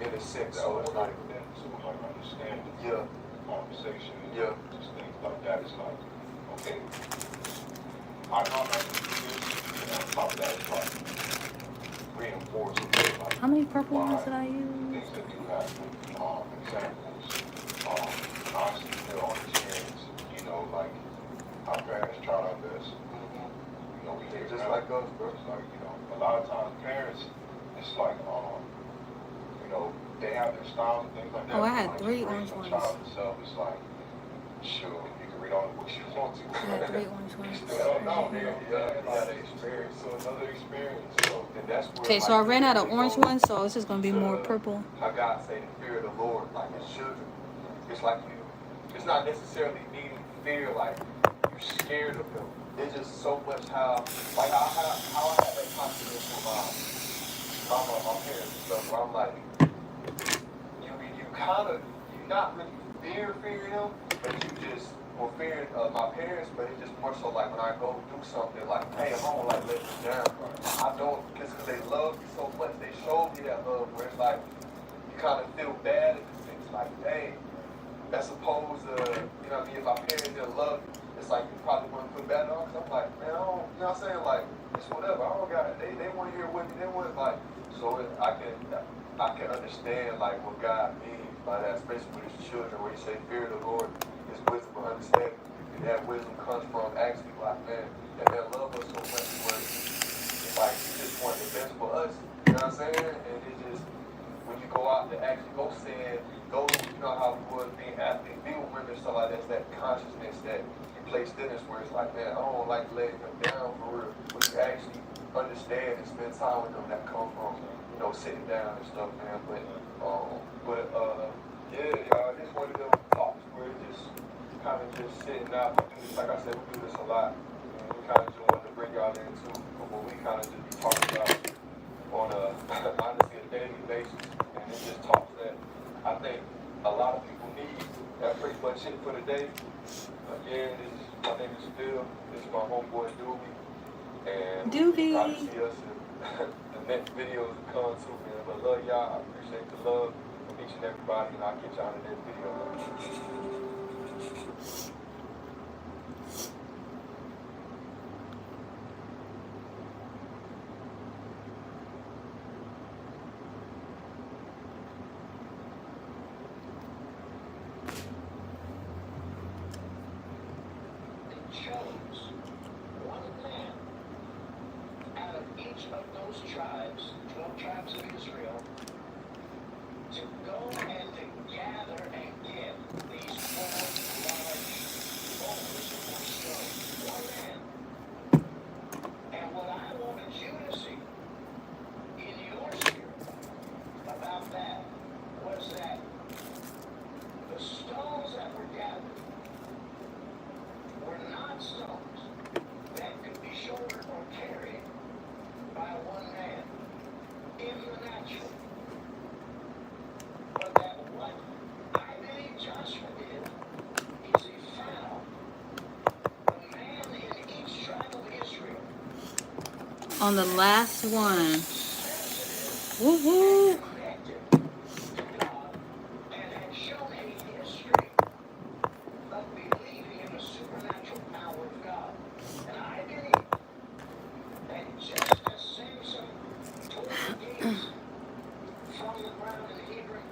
in a sense. So it's like understanding. Yeah. Conversation. Yeah. Just things like that. It's like, okay, I know I'm not going to do this, and on top of that, it's like reinforcing. Like, How many purple ones did I use? things that do happen, examples, honestly, on experience, like, our parents tried our best. We hear just like us, bro. It's like, a lot of times parents, it's like, they have their styles and things like that. Oh, I had like, 3 orange ones. Child itself is like, sure, you can read all the books you want to. I had 3 orange ones. Experience. So another experience. So, and that's where, Okay, so I ran out of orange ones, so it's just gonna be more purple. How God say the fear of the Lord, like His children. It's like it's not necessarily needing fear, like you're scared of Him. It's just so much how I have that confidence with my parents and stuff. Where I'm like, you're not really fearing Him, but you just were fearing my parents. But it's just more so like when I go do something, like, hey, I don't like let you down. I don't, because they love you so much. They show me that love where it's like you kind of feel bad in the sense, like, dang, as opposed to, what I mean, if my parents didn't love you, it's like you probably wouldn't put bad on. Cause I'm like, man, I don't, you know what I'm saying? Like, it's whatever. I don't got it. They want to hear with me. They want like, so I can understand like what God means by that, especially with His children, where He say, fear of the Lord is wisdom and understanding. And that wisdom comes from actually like, man, that man love us so much where it's like He just want the best for us. You know what I'm saying? And it just, when you go out to actually go sin, go, how we was being athletes, be with women, stuff like that, it's that consciousness that you place in us where it's like, man, I don't like letting Him down for real. When you actually understand and spend time with them, that come from, sitting down and stuff, man. Yeah, y'all, this one of them talks where it's just kind of just sitting out. Like I said, we do this a lot. And we kind of just wanted to bring y'all in too, but what we kind of just be talking about on honestly a daily basis. And it's just talks that I think a lot of people need. That's pretty much it for the day. Again, my name is Phil. This is my homeboy Doobie. And Doobie. Try to see us in the next videos to come too, man. But love y'all. I appreciate the love from each and everybody, and I'll get y'all in the next video. Chose one man out of each of those tribes, 12 tribes of Israel, to go and to gather and get these 12 large boulders of stone. One man. And what I wanted you to see in your spirit about that was that the stones that were gathered were not stones that could be shouldered or carried by one man in the natural. But that what I believe Joshua did is he found the man in each tribe of Israel. On the last one. Woo-hoo. Connected to God and had shown a history of believing in the supernatural power of God. And I believe that just as Samson tore the gates from the ground in Hebron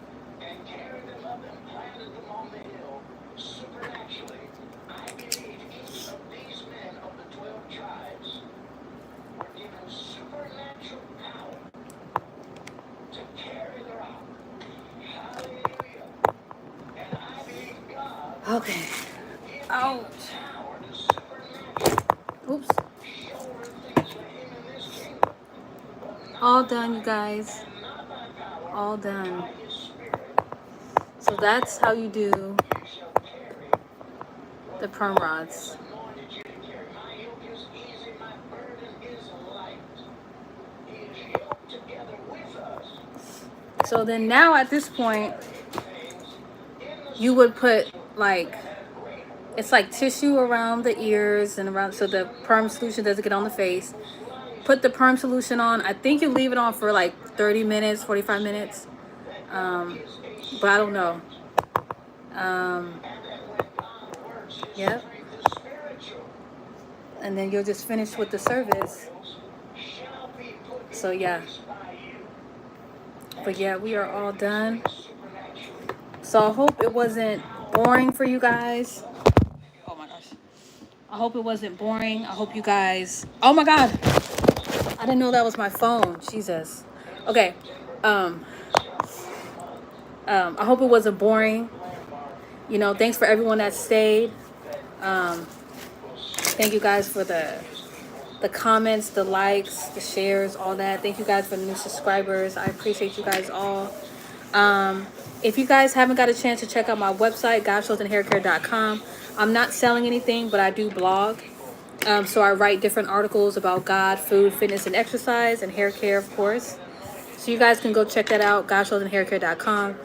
and carried them up and planted them on the hill, supernaturally, I believe each of these men of the 12 tribes were given supernatural power to carry the rock. Hallelujah. And I believe God Okay. Ouch. power to supernatural Oops. shoulder things for him in this kingdom. But not All by done, you might guys. and not by power, All but done. by his spirit. So that's how you do You shall carry the what perm God rods. has anointed you to carry. My yoke is easy, my burden is So then now at this point, you would put like, it's like tissue around the ears and around, so the perm solution doesn't get on the face. Put the perm solution on. I think you leave it on for like 30 minutes, 45 minutes. But I don't know. Yep. And then you'll just finish with the service. So yeah. But yeah, we are all done. So I hope it wasn't boring for you guys. Oh my gosh. I hope it wasn't boring. I hope you guys. Oh my God. I didn't know that was my phone. Jesus. Okay. I hope it wasn't boring. You know, thanks for everyone that stayed. Thank you guys for the comments, the likes, the shares, all that. Thank you guys for the new subscribers. I appreciate you guys all. If you guys haven't got a chance to check out my website, godchildrenhaircare.com, I'm not selling anything, but I do blog. So I write different articles about God, food, fitness, and exercise, and hair care, of course. So you guys can go check that out, godchildrenhaircare.com.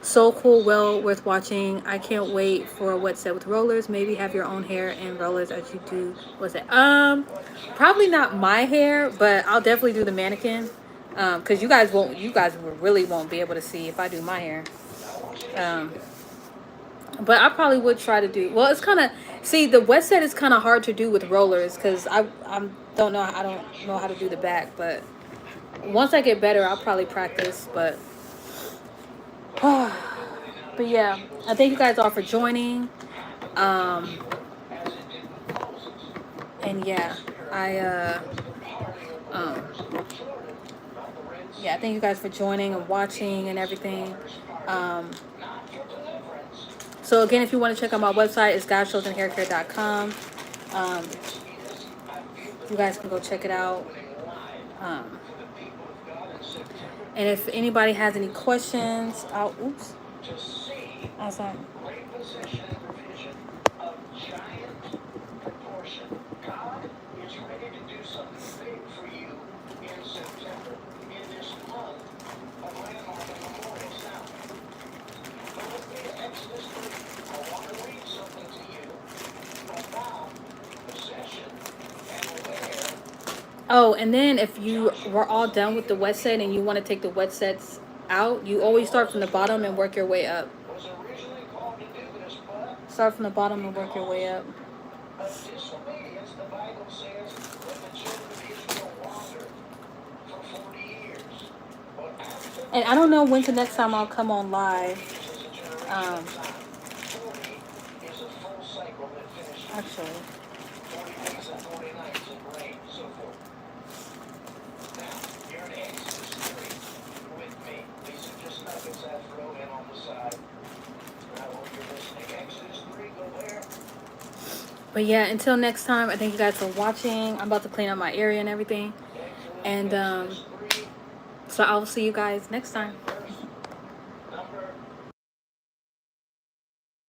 So cool, well worth watching. I can't wait for a wet set with rollers. Maybe have your own hair and rollers as you do. What's it? Probably not my hair, but I'll definitely do the mannequin. Because you guys really won't be able to see if I do my hair. But I probably would try to do. Well, it's kind of, see, the wet set is kind of hard to do with rollers because I don't know how to do the back. But once I get better, I'll probably practice. But yeah, I thank you guys all for joining. And yeah, yeah, thank you guys for joining and watching and everything. So again, if you want to check out my website, it's godchildrenhaircare.com. You guys can go check it out. And if anybody has any questions, awesome. Oh, and then if you were all done with the wet set and you want to take the wet sets out, you always start from the bottom and work your way up. Start from the bottom and work your way up. And I don't know when's the next time I'll come on live. Actually. But yeah, until next time, I thank you guys for watching. I'm about to clean up my area and everything. And so I'll see you guys next time.